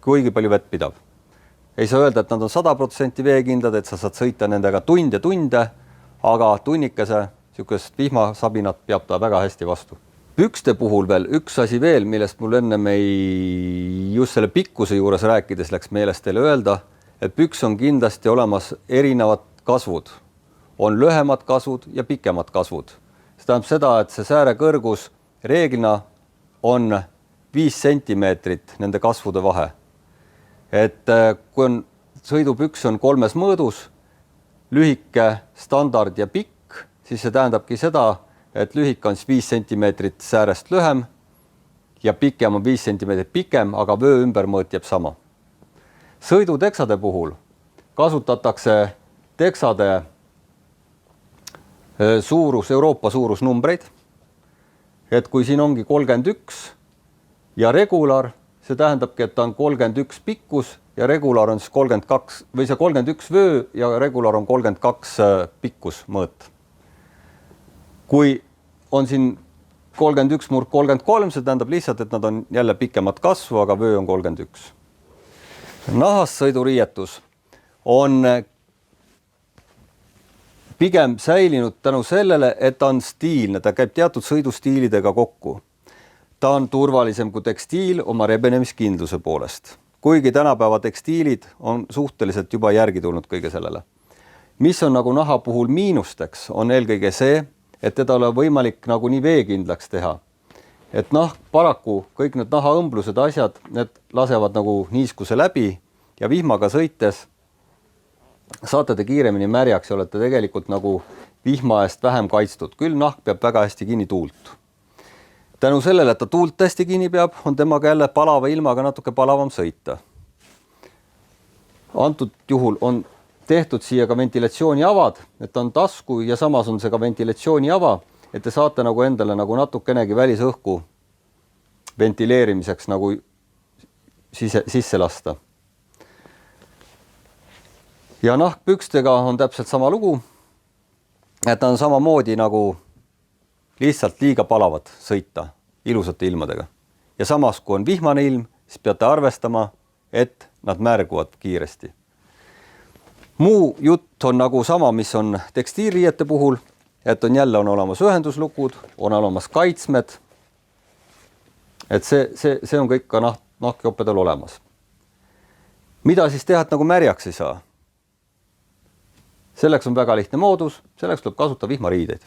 kuigi palju vett pidav. Ei saa öelda, et nad on 100% veekindlad, et sa saad sõita nendega tunde, aga tunnikese sihukest vihmasabinat peab ta väga hästi vastu. Pükste puhul veel üks asi veel, millest mul enne just selle pikkuse juures rääkides läks meelest teile öelda, et püks on kindlasti olemas erinevad kasvud. On lühemad kasvud ja pikemad kasvud. See tähendab seda, et see sääre kõrgus reeglina on 5 sentimeetrit nende kasvude vahe. Et kui on sõidupüks on 3 mõõdus, lühike, standard ja pikk, siis see tähendabki seda, et lühik on 5 sentimeetrit säärest lühem ja pikem on 5 sentimeetrit pikem, aga vöö ümbermõõt jääb sama. Sõiduteksade puhul kasutatakse teksade Euroopa suurusnumbreid. Et kui siin ongi 31 ja regular, see tähendabki, et ta on 31 pikkus ja regular on siis 32 või see 31 vöö ja regular on 32 pikkus mõõt. Kui on siin 31/33, see tähendab lihtsalt, et nad on jälle pikemat kasvu, aga vöö on 31. Nahast sõiduriietus on pigem säilinud tänu sellele, et ta on stiilne, ta käib teatud sõidustiilidega kokku. Ta on turvalisem kui tekstiil oma rebenemiskindluse poolest, kuigi tänapäeva tekstiilid on suhteliselt juba järgi tulnud kõige sellele. Mis on nagu naha puhul miinusteks, on eelkõige see, et teda ole võimalik nagu nii veekindlaks teha. Et paraku kõik need nahaõmblused asjad, need lasevad nagu niiskuse läbi ja vihmaga sõites saate te kiiremini märjaks ja olete tegelikult nagu vihma eest vähem kaitstud. Küll nahk peab väga hästi kinni tuult. Tänu sellele, et ta tuult hästi kinni peab, on temaga jälle palava ilmaga natuke palavam sõita. Antud juhul on tehtud siia ka ventilatsiooniavad, et on tasku ja samas on see ka ventilatsiooniava, et te saate nagu endale nagu natukenegi välisõhku ventileerimiseks nagu sisse lasta. Ja nahkpükstega on täpselt sama lugu, et on samamoodi nagu lihtsalt liiga palavad sõita ilusate ilmadega. Ja samas, kui on vihmane ilm, siis peate arvestama, et nad märguvad kiiresti. Muu jutt on nagu sama, mis on tekstiilriiete puhul, et on olemas ühenduslukud, on olemas kaitsmed. Et see on kõik ka nahkjoppedel olemas. Mida siis teha, et nagu märjaks ei saa? Selleks on väga lihtne moodus, selleks tuleb kasutada vihmariideid.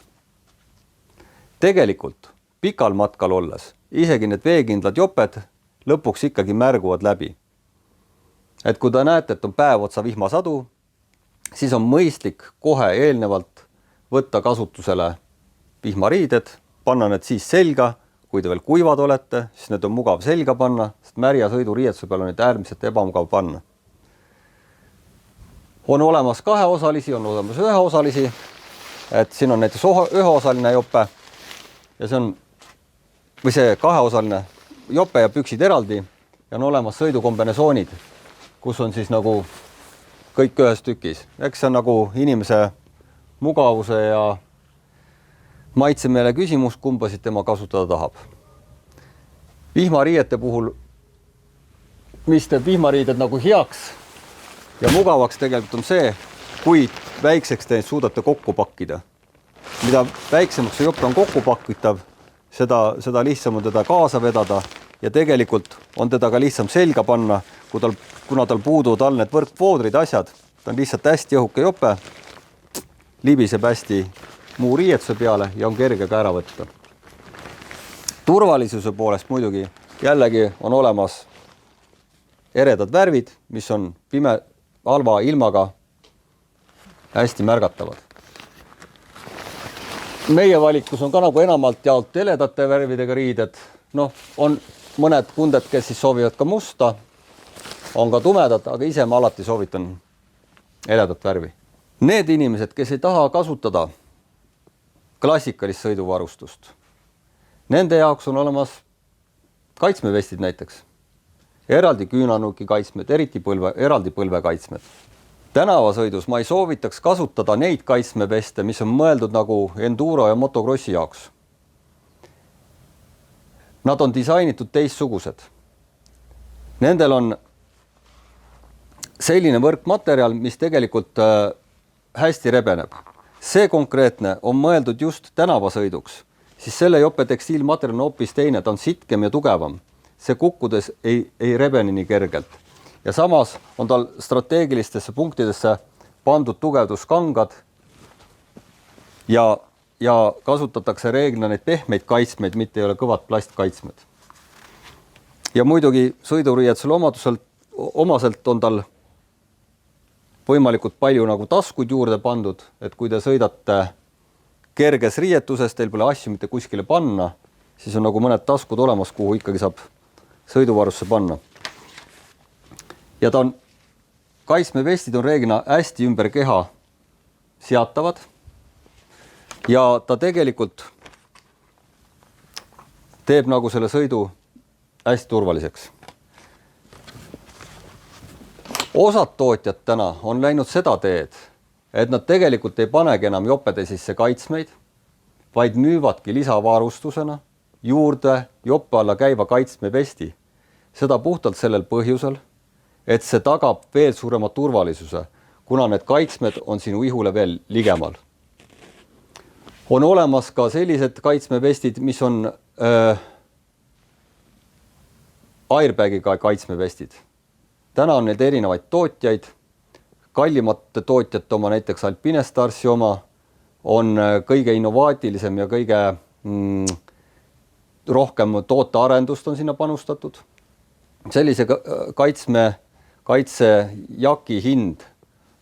Tegelikult pikal matkal olles, isegi need veekindlad joped lõpuks ikkagi märguvad läbi. Et kui te näete, et on päev otsa vihmasadu, siis on mõistlik kohe eelnevalt võtta kasutusele vihmariided, panna need siis selga, kui te veel kuivad olete, siis need on mugav selga panna, sest märja sõiduriietuse peal on need äärmiselt ebamugav panna. On olemas kaheosalisi, on olemas üheosalisi, et siin on näiteks üheosaline jope ja see kaheosaline jope ja püksid eraldi ja on olemas sõidukombinesoonid, kus on siis nagu kõik ühes tükis. Eks see on nagu inimese mugavuse ja maitsemeele küsimus, kumba siit tema kasutada tahab. Vihmariiete puhul, mis teeb vihmariided nagu heaks ja mugavaks tegelikult on see, kui väikseks te suudate kokku pakkida. Mida väiksemaks see jope on kokku pakitav, seda lihtsam on teda kaasa vedada ja tegelikult on teda ka lihtsam selga panna, kuna tal puuduvad all need võrkvoodrid asjad. Ta on lihtsalt hästi õhuke jope, libiseb hästi muu riietuse peale ja on kerge ka ära võtta. Turvalisuse poolest muidugi jällegi on olemas eredad värvid, mis on halva ilmaga hästi märgatavad. Meie valikus on ka nagu enamalt jaolt heledate värvidega riided. On mõned kunded, kes siis soovivad ka musta, on ka tumedad, aga ise ma alati soovitan heledat värvi. Need inimesed, kes ei taha kasutada klassikalist sõiduvarustust, nende jaoks on olemas kaitsmevestid näiteks. Eraldi küünanuki kaitsmed, eraldi põlvekaitsmed. Tänavasõidus ma ei soovitaks kasutada neid kaitsmeveste, mis on mõeldud nagu enduro ja motokrossi jaoks. Nad on disainitud teistsugused. Nendel on selline võrkmaterjal, mis tegelikult hästi rebeneb. See konkreetne on mõeldud just tänavasõiduks, siis selle jope tekstiilmaterjal on hoopis teine, ta on sitkem ja tugevam. See kukkudes ei rebeni nii kergelt. Ja samas on tal strateegilistesse punktidesse pandud tugevduskangad ja kasutatakse reeglina neid pehmeid kaitsmeid, mitte ei ole kõvad plastkaitsmed. Ja muidugi sõiduriietusele omaselt on tal võimalikult palju nagu taskuid juurde pandud, et kui te sõidate kerges riietuses, teil pole asju mitte kuskile panna, siis on nagu mõned taskud olemas, kuhu ikkagi saab sõiduvarusse panna. Ja kaitsmevestid on reeglina hästi ümber keha seatavad ja ta tegelikult teeb nagu selle sõidu hästi turvaliseks. Osad tootjad täna on läinud seda teed, et nad tegelikult ei panegi enam jopede sisse kaitsmeid, vaid müüvadki lisavarustusena juurde joppe alla käiva kaitsmevesti. Seda puhtalt sellel põhjusel, et see tagab veel suurema turvalisuse, kuna need kaitsmed on sinu ihule veel ligemal. On olemas ka sellised kaitsmevestid, mis on airbagiga kaitsmevestid. Täna on need erinevaid tootjaid, kallimate tootjate oma, näiteks Alpinestarsi oma, on kõige innovaatilisem ja kõige rohkem tootearendust on sinna panustatud. Sellise kaitsejaki hind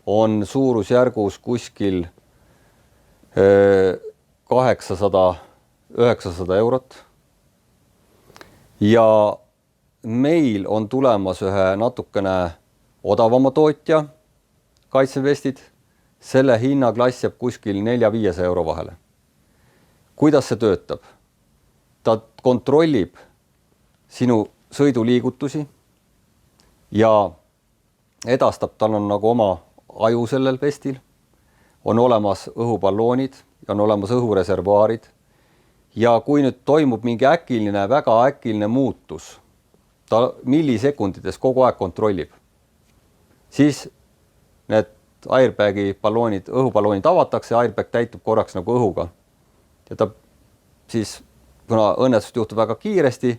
on suurusjärgus kuskil 800–900 eurot. Ja meil on tulemas ühe natukene odavama tootja kaitsevestid. Selle hinnaklass jääb kuskil 400–500 euro vahele. Kuidas see töötab? Ta kontrollib sinu sõiduliigutusi ja edastab, tal on nagu oma aju sellel vestil, on olemas õhuballoonid ja on olemas õhureservuaarid ja kui nüüd toimub mingi väga äkiline muutus, ta millisekundides kogu aeg kontrollib, siis need airbagi balloonid, õhuballoonid avatakse, airbag täitub korraks nagu õhuga. Ja ta siis, kuna õnnetust juhtub väga kiiresti,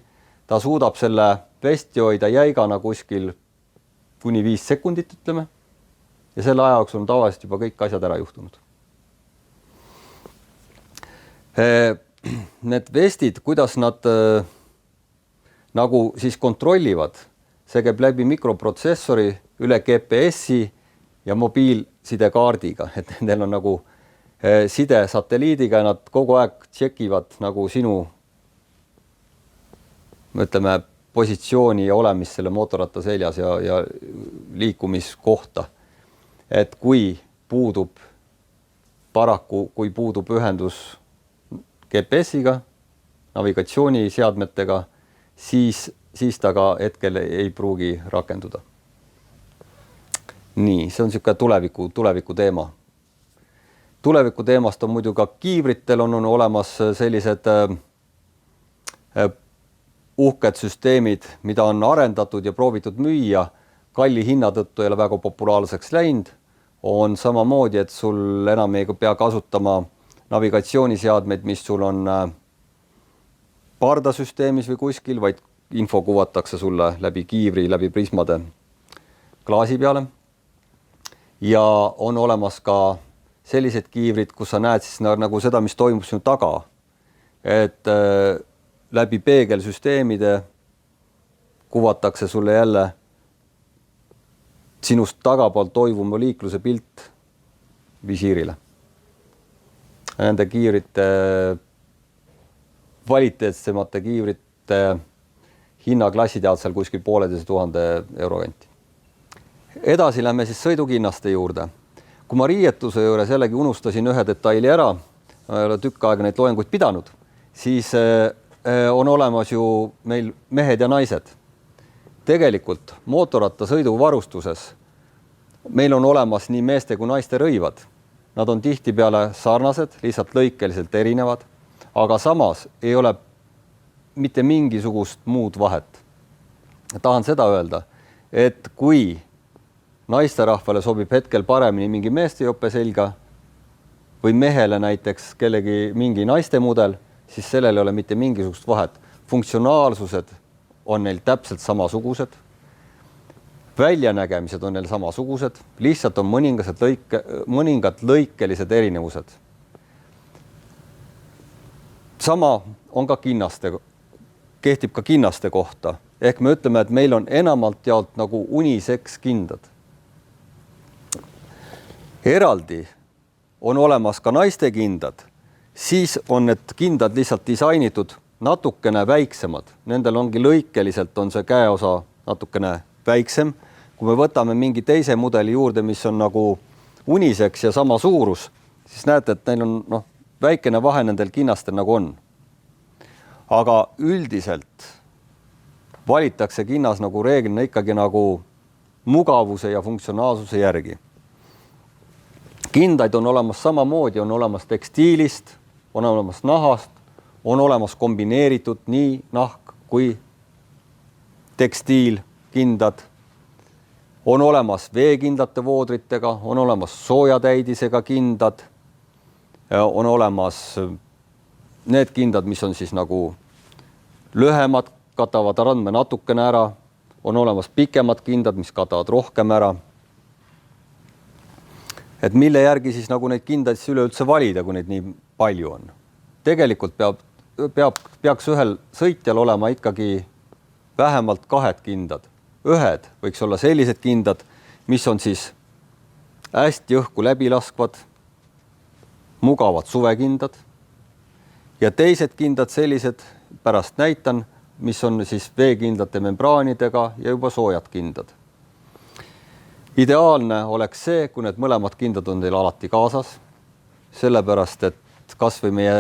ta suudab selle vesti hoida jäigana kuskil kuni 5 sekundit, ütleme. Ja selle aja jooksul on tavaliselt juba kõik asjad ära juhtunud. Need vestid, kuidas nad nagu siis kontrollivad, see käib läbi mikroprotsessori üle GPS-i ja mobiilsidekaardiga, et nendel on nagu side satelliidiga ja nad kogu aeg tšekivad nagu sinu, ütleme, positsiooni ja olemist selle mootorratta seljas ja liikumiskohta. Et kui puudub ühendus GPS-iga, navigatsiooniseadmetega, siis ta ka hetkel ei pruugi rakenduda. Nii, see on niisugune tuleviku teema. Tuleviku teemast on muidu ka kiivritel on olemas sellised uhked süsteemid, mida on arendatud ja proovitud müüa, kalli hinna tõttu ei ole väga populaarseks läinud. On samamoodi, et sul enam ei pea kasutama navigatsiooniseadmeid, mis sul on pardasüsteemis või kuskil, vaid info kuvatakse sulle läbi kiivri, läbi prismade klaasi peale. Ja on olemas ka sellised kiivrid, kus sa näed siis nagu seda, mis toimub sinu taga. Et läbi peegelsüsteemide kuvatakse sulle jälle sinust tagapoolt toimuva liikluse pilt visiirile. Nende kiivrite, kvaliteetsemate kiivrite hinnaklassid jäävad seal kuskil 1500 euro kanti. Edasi lähme siis sõidukinnaste juurde. Kui ma riietuse juures jällegi unustasin ühe detaili ära, ma ei ole tükk aega neid loenguid pidanud, siis on olemas ju meil mehed ja naised. Tegelikult mootorratta sõiduvarustuses meil on olemas nii meeste kui naiste rõivad. Nad on tihtipeale sarnased, lihtsalt lõikeliselt erinevad, aga samas ei ole mitte mingisugust muud vahet. Tahan seda öelda, et kui naisterahvale sobib hetkel paremini mingi meestejope selga või mehele näiteks kellegi mingi naiste mudel, siis sellel ei ole mitte mingisugust vahet. Funktsionaalsused on neil täpselt samasugused, väljanägemised on neil samasugused, lihtsalt on mõningad lõikelised erinevused. Sama on ka kinnaste, kehtib ka kinnaste kohta. Ehk me ütleme, et meil on enamalt jaolt nagu unisex kindad. Eraldi on olemas ka naiste kindad, siis on need kindad lihtsalt disainitud natukene väiksemad. Nendel ongi lõikeliselt on see käeosa natukene väiksem. Kui me võtame mingi teise mudeli juurde, mis on nagu unisex ja sama suurus, siis näete, et neil on väikene vahe nendel kinnastel nagu on. Aga üldiselt valitakse kinnas nagu reeglina ikkagi nagu mugavuse ja funktsionaalsuse järgi. Kindaid on olemas samamoodi, on olemas tekstiilist, on olemas nahast, on olemas kombineeritud nii nahk kui tekstiilkindad, on olemas veekindlate voodritega, on olemas soojatäidisega kindad, on olemas need kindad, mis on siis nagu lühemad, katavad randme natukene ära, on olemas pikemad kindad, mis katavad rohkem ära. Et mille järgi siis nagu neid kindaid üleüldse valida, kui neid nii palju on. Tegelikult peaks ühel sõitjal olema ikkagi vähemalt 2 kindad. Ühed võiks olla sellised kindad, mis on siis hästi õhku läbilaskvad, mugavad suvekindad ja teised kindad sellised, pärast näitan, mis on siis veekindlate membraanidega ja juba soojad kindad. Ideaalne oleks see, kui need mõlemad kindad on teil alati kaasas, sellepärast, et kas või meie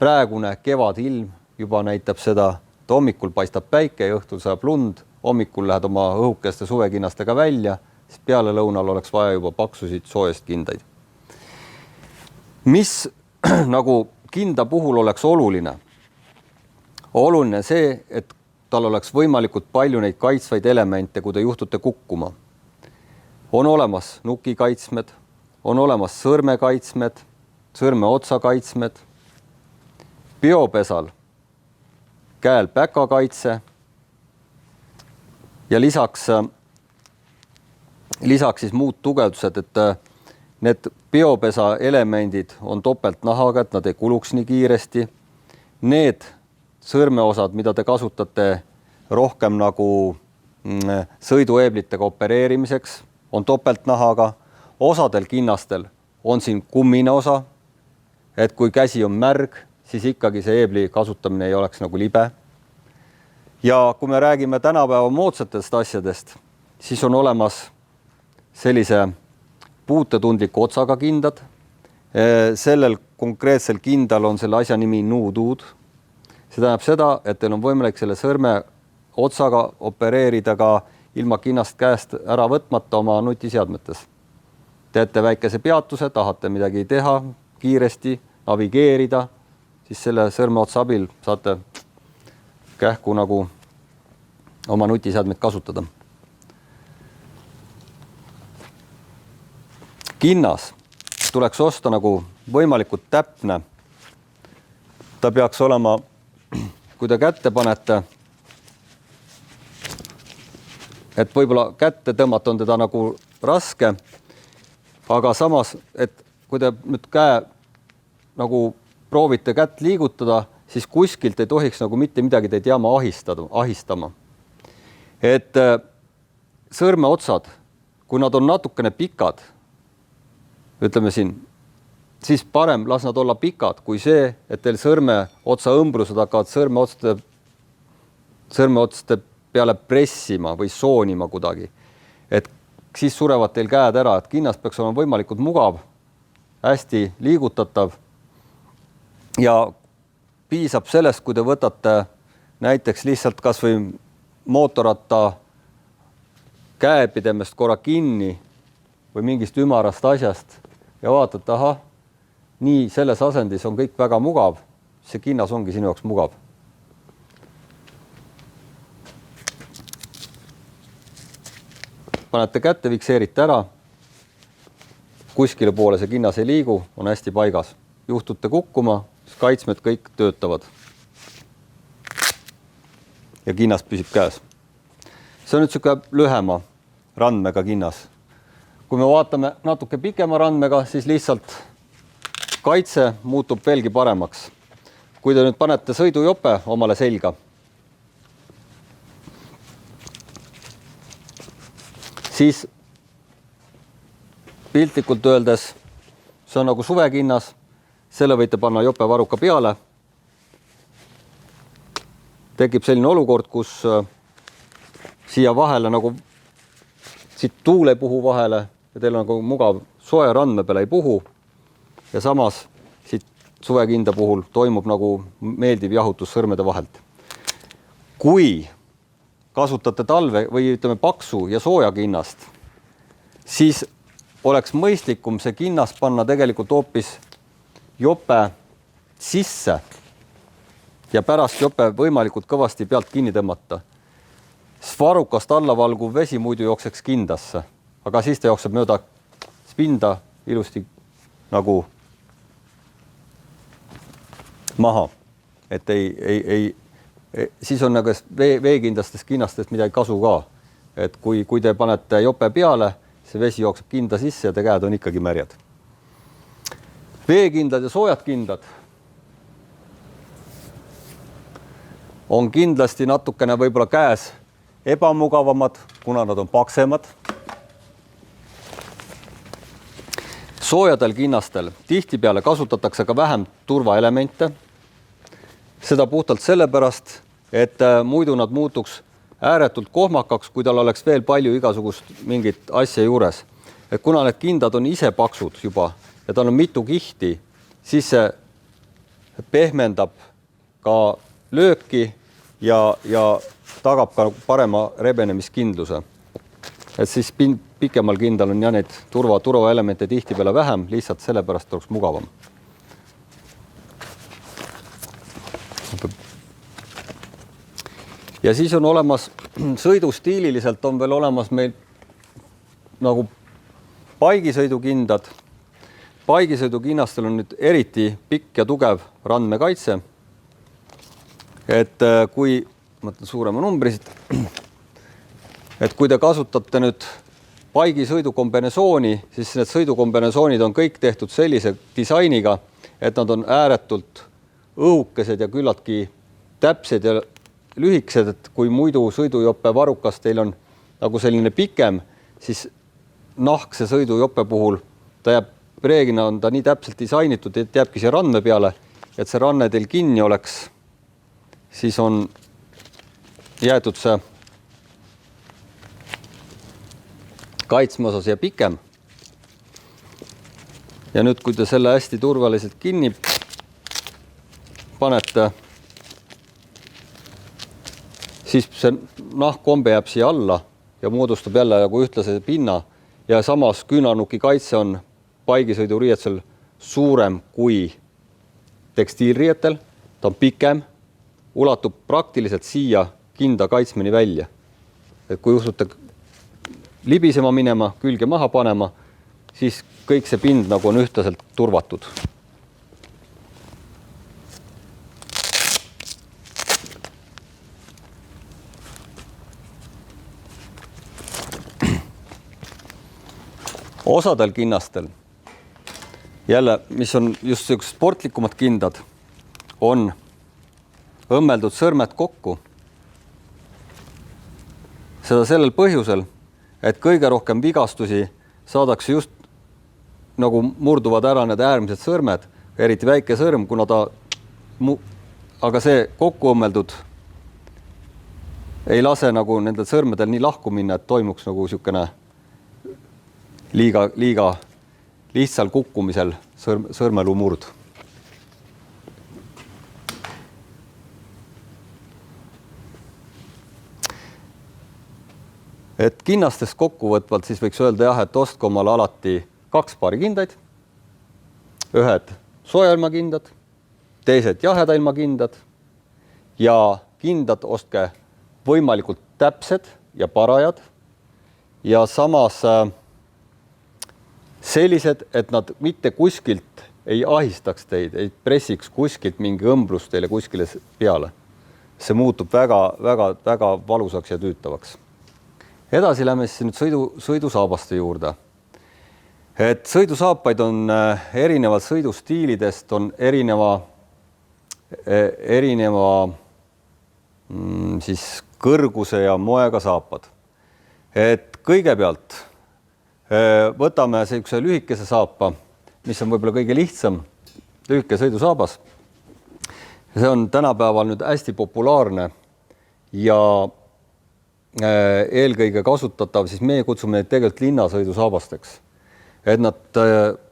praegune kevadilm juba näitab seda, et hommikul paistab päike ja õhtul saab lund, hommikul lähed oma õhukeste suvekinnastega välja, siis peale lõunal oleks vaja juba paksusid soojast kindaid. Mis nagu kinda puhul oleks oluline? Oluline see, et tal oleks võimalikult palju neid kaitsvaid elemente, kui te juhtute kukkuma. on olemas nukikaitsmed, on olemas sõrmekaitsmed, sõrmeotsa kaitsmed, peopesal käel päkakaitse ja lisaks siis muud tugevdused, et need peopesa elemendid on topeltnahaga, et nad ei kuluks nii kiiresti. Need sõrmeosad, mida te kasutate rohkem nagu sõidueeblitega opereerimiseks, on topeltnahaga. Osadel kinnastel on siin kummine osa, et kui käsi on märg, siis ikkagi see eebli kasutamine ei oleks nagu libe. Ja kui me räägime tänapäeva moodsatest asjadest, siis on olemas sellise puutetundliku otsaga kindad. Sellel konkreetsel kindal on selle asja nimi nuuduud. See tähendab seda, et teil on võimalik selle sõrme otsaga opereerida ka ilma kinnast käest ära võtmata oma nutiseadmetes. Teete väikese peatuse, tahate midagi teha, kiiresti navigeerida, siis selle sõrmeotsa abil saate kähku nagu oma nutiseadmeid kasutada. Kinnas tuleks osta nagu võimalikult täpne. Ta peaks olema, kui te kätte panete, et võib-olla kätte tõmmata on teda nagu raske, aga samas, et kui te nüüd käe nagu proovite kätt liigutada, siis kuskilt ei tohiks nagu mitte midagi teid jääma ahistama. Et sõrmeotsad, kui nad on natukene pikad, ütleme siin, siis parem las nad olla pikad kui see, et teil sõrmeotsa õmblused hakkavad sõrmeotste peale pressima või soonima kuidagi. Et siis surevad teil käed ära, et kinnas peaks olema võimalikult mugav, hästi liigutatav ja piisab sellest, kui te võtate näiteks lihtsalt kas või mootorratta käepidemest korra kinni või mingist ümarast asjast ja vaatate, ahah, nii selles asendis on kõik väga mugav, see kinnas ongi sinu jaoks mugav. Panete kätte, fikseerite ära, kuskile poole see kinnas ei liigu, on hästi paigas. Juhtute kukkuma, siis kaitsmed kõik töötavad. Ja kinnas püsib käes. See on nüüd siuke lühema randmega kinnas. Kui me vaatame natuke pikema randmega, siis lihtsalt kaitse muutub veelgi paremaks. Kui te nüüd panete sõidujope omale selga, siis piltlikult öeldes see on nagu suvekinnas, selle võite panna jopevaruka peale. Tekib selline olukord, kus siia vahele nagu siit tuul ei puhu vahele ja teil on nagu mugav soe randme peale ei puhu ja samas siit suvekinda puhul toimub nagu meeldiv jahutus sõrmede vahelt. Kui kasutate talve või ütleme paksu ja sooja kinnast, siis oleks mõistlikum see kinnas panna tegelikult hoopis jope sisse ja pärast jope võimalikult kõvasti pealt kinni tõmmata. Varukast alla valguv vesi muidu jookseks kindasse, aga siis ta jookseb mööda spinda ilusti nagu maha. Et siis on nagu veekindlastest kinnastest midagi kasu ka. Et kui te panete jope peale, see vesi jookseb kinda sisse ja te käed on ikkagi märjad. Veekindlad ja soojad kindad on kindlasti natukene võib-olla käes ebamugavamad, kuna nad on paksemad. Soojadel kinnastel tihtipeale kasutatakse ka vähem turvaelemente. Seda puhtalt sellepärast, et muidu nad muutuks ääretult kohmakaks, kui tal oleks veel palju igasugust mingit asja juures. Et kuna need kindad on ise paksud juba ja tal on mitu kihti, siis see pehmendab ka lööki ja tagab ka parema rebenemiskindluse. Et siis pikemal kindal on ja neid turvaelemente tihtipeale vähem, lihtsalt sellepärast oleks mugavam. Ja siis on olemas, sõidustiililiselt on veel olemas meil nagu paigisõidukindad. Paigisõidukinnastel on nüüd eriti pikk ja tugev randmekaitse. Et kui, mõtlen suurema numbrisid, et kui te kasutate nüüd paigisõidukombinesooni, siis need sõidukombinesoonid on kõik tehtud sellise disainiga, et nad on ääretult õhukesed ja küllaltki täpsed ja lühikesed, et kui muidu sõidujope varukas teil on nagu selline pikem, siis nahkse sõidujope puhul ta jääb, reeglina on ta nii täpselt disainitud, et jääbki see randme peale, et see ranne teil kinni oleks, siis on jäetud see kaitsmeosas ja pikem. Ja nüüd, kui te selle hästi turvaliselt kinni panete, siis see nahkkombe jääb siia alla ja moodustab jälle nagu ühtlase pinna ja samas küünarnuki kaitse on paigisõiduriietusel suurem kui tekstiilriietel, ta on pikem, ulatub praktiliselt siia kinda kaitsmeni välja. Et kui juhtute libisema minema, külge maha panema, siis kõik see pind nagu on ühtlaselt turvatud. Osadel kinnastel, jälle, mis on just sellised sportlikumad kindad, on õmmeldud sõrmed kokku. Seda sellel põhjusel, et kõige rohkem vigastusi saadakse just nagu murduvad ära need äärmised sõrmed, eriti väike sõrm, kuna aga see kokku õmmeldud ei lase nagu nendel sõrmedel nii lahku minna, et toimuks nagu niisugune liiga lihtsal kukkumisel sõrmeluu murd. Et kinnastest kokkuvõtvalt siis võiks öelda jah, et ostke omale alati 2 paari kindaid, ühed soojailmakindad, teised jahedailmakindad ja kindad ostke võimalikult täpsed ja parajad ja samas sellised, et nad mitte kuskilt ei ahistaks teid, ei pressiks kuskilt mingi õmblus teile kuskile peale. See muutub väga valusaks ja tüütavaks. Edasi lähme siis nüüd sõidusaabaste juurde. Et sõidusaapaid on erinevalt sõidustiilidest, on erineva siis kõrguse ja moega saapad. Et kõigepealt võtame sellise lühikese saapa, mis on võib-olla kõige lihtsam, lühike sõidusaabas. See on tänapäeval nüüd hästi populaarne ja eelkõige kasutatav, siis meie kutsume neid tegelikult linnasõidusaabasteks. Et nad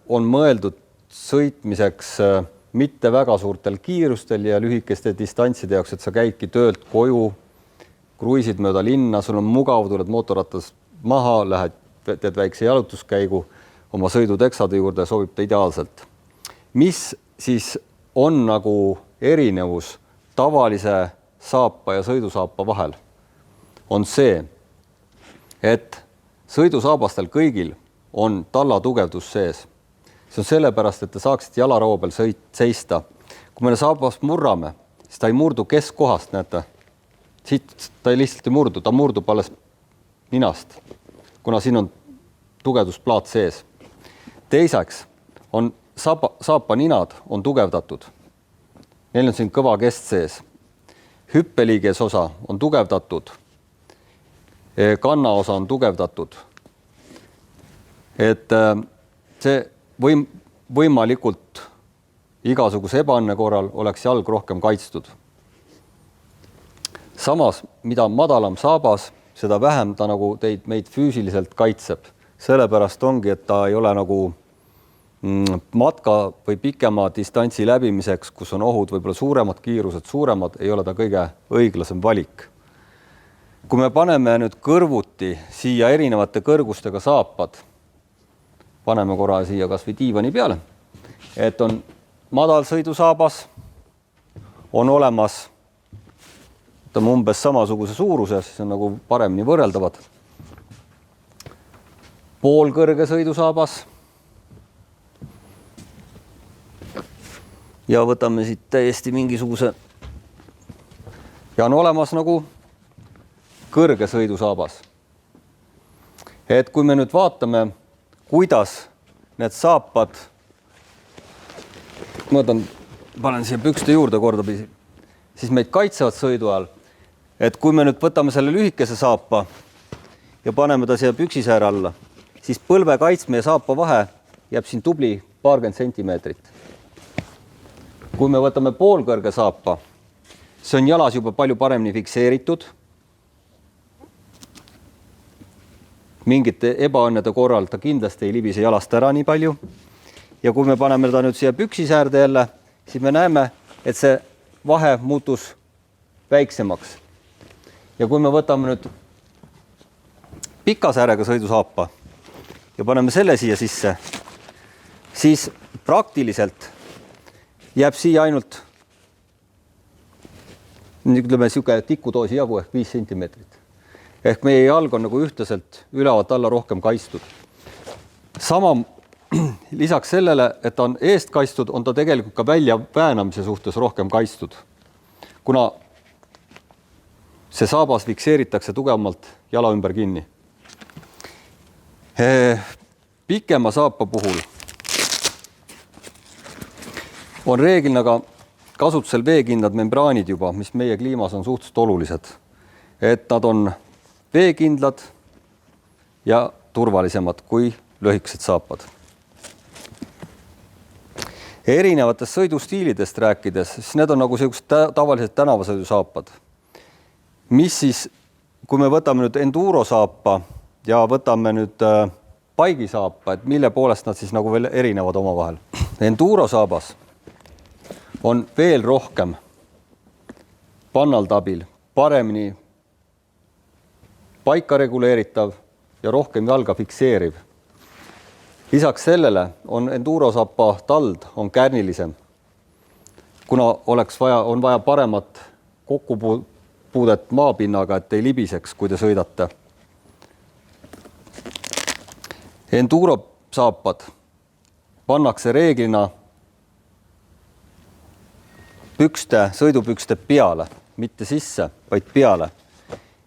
on mõeldud sõitmiseks mitte väga suurtel kiirustel ja lühikeste distantside jaoks, et sa käidki töölt koju, kruiisid mööda linna, sul on mugav, tuled mootorrattas maha, lähed teed väikse jalutuskäigu oma sõiduteksade juurde, sobib ta ideaalselt. Mis siis on nagu erinevus tavalise saapa ja sõidusaapa vahel? On see, et sõidusaabastel kõigil on talla tugevdus sees. See on sellepärast, et te saaksite jalaraua peal seista. Kui me saabast murrame, siis ta ei murdu keskkohast, näete. Siit ta lihtsalt ei murdu, ta murdub alles ninast, kuna siin on tugevdusplaat sees. Teiseks on saapa ninad on tugevdatud. Neil on siin kõva kest sees. Hüppeliiges osa on tugevdatud. Kannaosa on tugevdatud. Et see võimalikult igasuguse ebaõnne korral oleks jalg rohkem kaitstud. Samas, mida madalam saabas, seda vähem ta nagu meid füüsiliselt kaitseb. Sellepärast ongi, et ta ei ole nagu matka või pikema distantsi läbimiseks, kus on ohud võib-olla suuremad, kiirused suuremad, ei ole ta kõige õiglasem valik. Kui me paneme nüüd kõrvuti siia erinevate kõrgustega saapad, paneme korra siia kas või diivani peale, et on madal sõidusaabas, on olemas umbes samasuguse suuruse, siis on nagu paremini võrreldavad. poolkõrge sõidusaabas. Ja võtame siit täiesti mingisuguse. Ja on olemas nagu kõrge sõidusaabas. Et kui me nüüd vaatame, kuidas need saapad, panen siia pükste juurde kordapisi, siis meid kaitsevad sõidu ajal. Et kui me nüüd võtame selle lühikese saapa ja paneme ta siia püksisääre alla, siis põlve kaitsme ja saapa vahe jääb siin tubli paarkümmend sentimeetrit. Kui me võtame poolkõrge saapa, see on jalas juba palju paremini fikseeritud. Mingite ebaõnnede korral ta kindlasti ei libise jalast ära nii palju. Ja kui me paneme ta nüüd siia püksisäärde jälle, siis me näeme, et see vahe muutus väiksemaks. Ja kui me võtame nüüd pika säärega sõidusaapa ja paneme selle siia sisse, siis praktiliselt jääb siia ainult ütleme niisugune tikutoosi jagu ehk 5 sentimeetrit. Ehk meie jalg on nagu ühtlaselt ülevalt alla rohkem kaitstud. Sama lisaks sellele, et ta on eest kaitstud, on ta tegelikult ka välja väänamise suhtes rohkem kaitstud. Kuna see saabas fikseeritakse tugevamalt jala ümber kinni. Pikema saapa puhul on reeglina ka kasutusel veekindlad membraanid juba, mis meie kliimas on suhteliselt olulised. Et nad on veekindlad ja turvalisemad kui lühikesed saapad. Erinevatest sõidustiilidest rääkides, siis need on nagu sellised tavalised tänavasõidusaapad. Mis siis, kui me võtame nüüd enduro saapa ja võtame nüüd paigisaapa, et mille poolest nad siis nagu veel erinevad oma vahel. Enduro saabas on veel rohkem pannaltabil, paremini paika reguleeritav ja rohkem jalga fikseeriv. Lisaks sellele on endurosapa tald on kärnilisem, kuna on vaja paremat kokkupuudet maapinnaga, et ei libiseks, kui te sõidate. Endurosaapad pannakse reeglina sõidupükste peale, mitte sisse, vaid peale.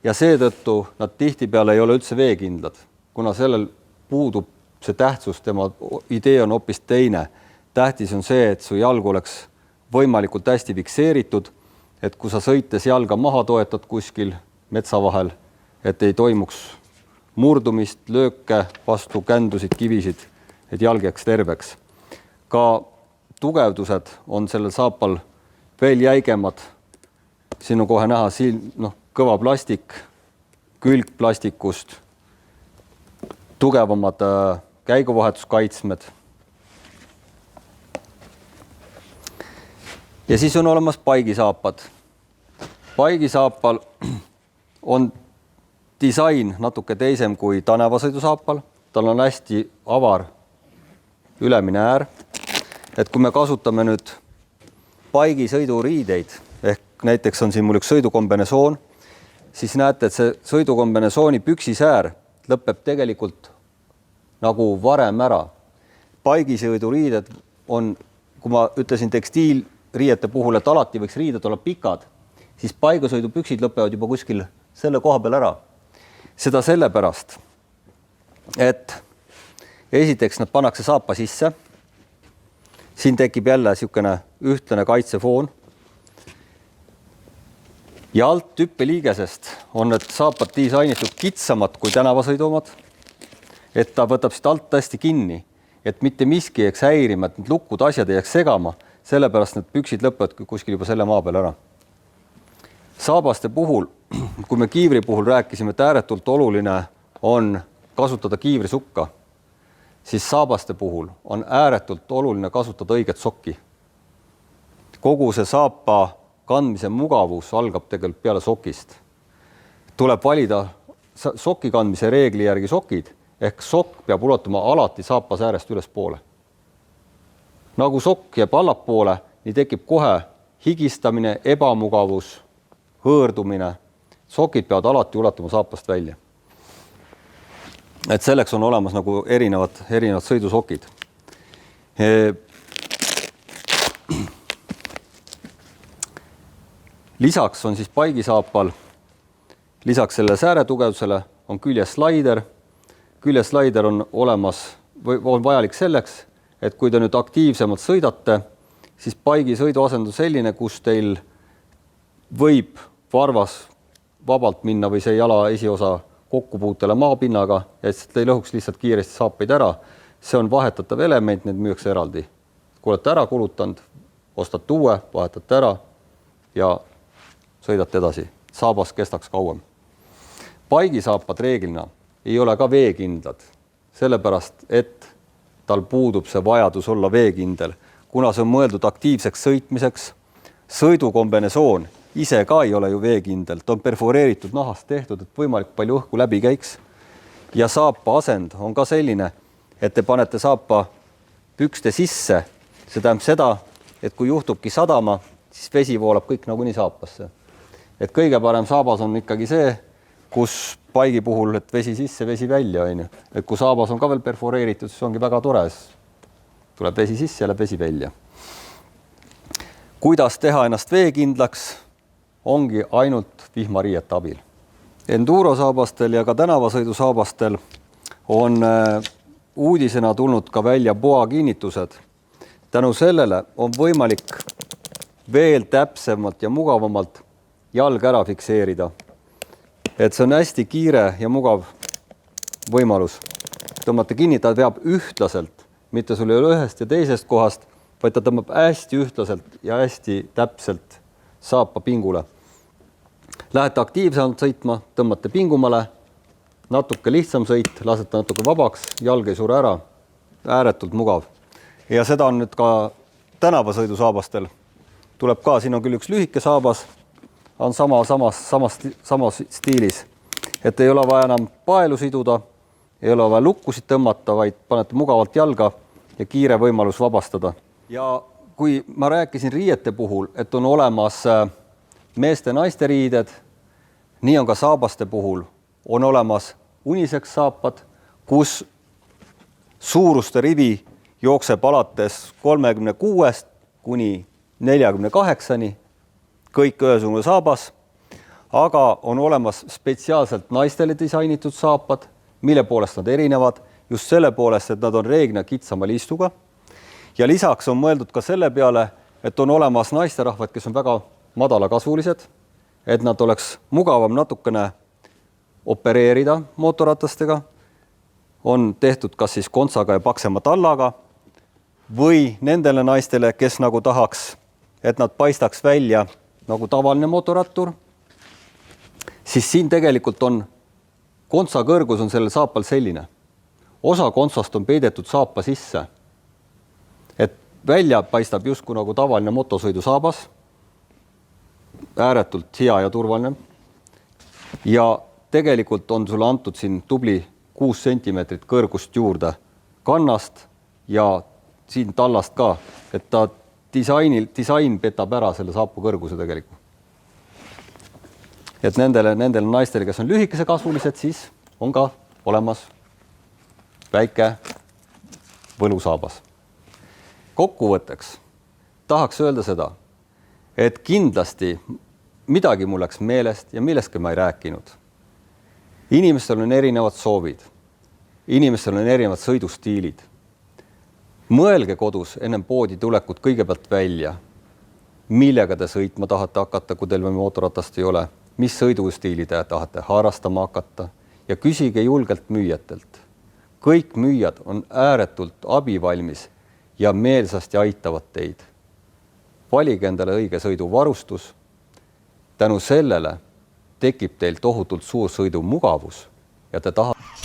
Ja seetõttu nad tihtipeale ei ole üldse veekindlad, kuna sellel puudub see tähtsus, tema idee on hoopis teine. Tähtis on see, et su jalg oleks võimalikult hästi fikseeritud, et kui sa sõites jalga maha toetad kuskil metsa vahel, et ei toimuks murdumist, lööke vastu kändusid, kivisid, et jalg jääks terveks. Ka tugevdused on sellel saapal veel jäigemad. Siin on kohe näha kõva plastik, külg plastikust, tugevamad käiguvahetuskaitsmed. Ja siis on olemas paigisaapad. Paigisaapal on disain natuke teisem kui tänavasõidusaapal. Tal on hästi avar ülemine äär. Et kui me kasutame nüüd paigisõiduriideid, ehk näiteks on siin mul üks sõidukombinesoon, siis näete, et see sõidukombinesooni püksisäär lõpeb tegelikult nagu varem ära. Paigisõiduriided on, kui ma ütlesin tekstiilriiete puhul, et alati võiks riided olla pikad, siis paigasõidupüksid lõpevad juba kuskil selle koha peal ära. Seda sellepärast, et esiteks nad pannakse saapa sisse. Siin tekib jälle niisugune ühtlane kaitsefoon. Ja alt tüppeliigesest on need saapad disainitud kitsamad kui tänavasõidumad, et ta võtab siit alt hästi kinni, et mitte miski ei jääks häirima, et need lukud asjad ei jääks segama, sellepärast need püksid lõpevad kuskil juba selle maa peal ära. Saabaste puhul, kui me kiivri puhul rääkisime, et ääretult oluline on kasutada kiivrisukka, siis saabaste puhul on ääretult oluline kasutada õiget sokki. Kogu see saapa kandmise mugavus algab tegelikult peale sokist. Tuleb valida soki kandmise reegli järgi sokid, ehk sokk peab ulatuma alati saapa säärest üles poole. Nagu sokk jääb allapoole, nii tekib kohe higistamine, ebamugavus, hõõrdumine. Sokid peavad alati ulatuma saapast välja. et selleks on olemas nagu erinevad sõidusokid. Lisaks on siis paigisaapal, lisaks selle sääretugevusele on küljeslaider. Küljeslaider on olemas või on vajalik selleks, et kui te nüüd aktiivsemalt sõidate, siis paigi sõiduasend on selline, kus teil võib varvas vabalt minna või see jala esiosa kokkupuutele maapinnaga, et te ei lõhuks lihtsalt kiiresti saapaid ära. See on vahetatav element, need müüakse eraldi. Kui olete ära kulutanud, ostate uue, vahetate ära ja sõidate edasi. Saabas kestaks kauem. Paigisaapad reeglina ei ole ka veekindlad, sellepärast, et tal puudub see vajadus olla veekindel, kuna see on mõeldud aktiivseks sõitmiseks. Sõidukombinesoon ise ka ei ole ju veekindel, ta on perforeeritud nahast tehtud, et võimalik palju õhku läbi käiks. Ja saapa asend on ka selline, et te panete saapa pükste sisse. See tähendab seda, et kui juhtubki sadama, siis vesi voolab kõik nagunii saapasse. Et kõige parem saabas on ikkagi see, kus paigi puhul, et vesi sisse, vesi välja. Et kui saabas on ka veel perforeeritud, siis ongi väga tore. Tuleb vesi sisse ja läheb vesi välja. Kuidas teha ennast veekindlaks? Ongi ainult vihmariiete abil. Enduro saabastel ja ka tänavasõidusaabastel on uudisena tulnud ka välja boa kinnitused. Tänu sellele on võimalik veel täpsemalt ja mugavamalt jalg ära fikseerida. Et see on hästi kiire ja mugav võimalus. Tõmmata kinni, ta peab ühtlaselt, mitte sul ei ole ühest ja teisest kohast, vaid ta tõmbab hästi ühtlaselt ja hästi täpselt saapa pingule. Lähete aktiivsemalt sõitma, tõmbate pingumale, natuke lihtsam sõit, lasete natuke vabaks, jalg ei sure ära, ääretult mugav. Ja seda on nüüd ka tänavasõidusaabastel. Tuleb ka, siin on küll üks lühike saabas, on samas stiilis, et ei ole vaja enam paelu siduda, ei ole vaja lukkusid tõmmata, vaid panete mugavalt jalga ja kiire võimalus vabastada. Ja kui ma rääkisin riiete puhul, et on olemas meeste naiste riided, nii on ka saabaste puhul. On olemas uniseks saapad, kus suuruste rivi jookseb alates 36 kuni 48, kõik ühesugune saabas, aga on olemas spetsiaalselt naistele disainitud saapad, mille poolest nad erinevad, just selle poolest, et nad on reeglina kitsama liistuga. Ja lisaks on mõeldud ka selle peale, et on olemas naisterahvad, kes on väga madalakasvulised, et nad oleks mugavam natukene opereerida mootorratastega, on tehtud kas siis kontsaga ja paksema tallaga või nendele naistele, kes nagu tahaks, et nad paistaks välja nagu tavaline mootorrattur, siis siin tegelikult on kontsa kõrgus on sellel saapal selline. Osa kontsast on peidetud saapa sisse, et välja paistab justkui nagu tavaline motosõidusaabas, ääretult hea ja turvaline. Ja tegelikult on sulle antud siin tubli 6 sentimeetrit kõrgust juurde kannast ja siin tallast ka, et ta disain petab ära selle saapu kõrguse tegelikult. Et nendele naistele, kes on lühikese kasvulised, siis on ka olemas väike võlusaabas. Kokkuvõtteks tahaks öelda seda, et kindlasti midagi mul läks meelest ja millestki ma ei rääkinud. Inimestel on erinevad soovid, inimestel on erinevad sõidustiilid. Mõelge kodus ennem poodi tulekut kõigepealt välja, millega te sõitma tahate hakata, kui teil veel mootorratast ei ole, mis sõidustiili te tahate harrastama hakata ja küsige julgelt müüjatelt. Kõik müüjad on ääretult abivalmis ja meelsasti aitavad teid. Valige endale õige sõiduvarustus. Tänu sellele tekib teil tohutult suur sõidumugavus ja te tahate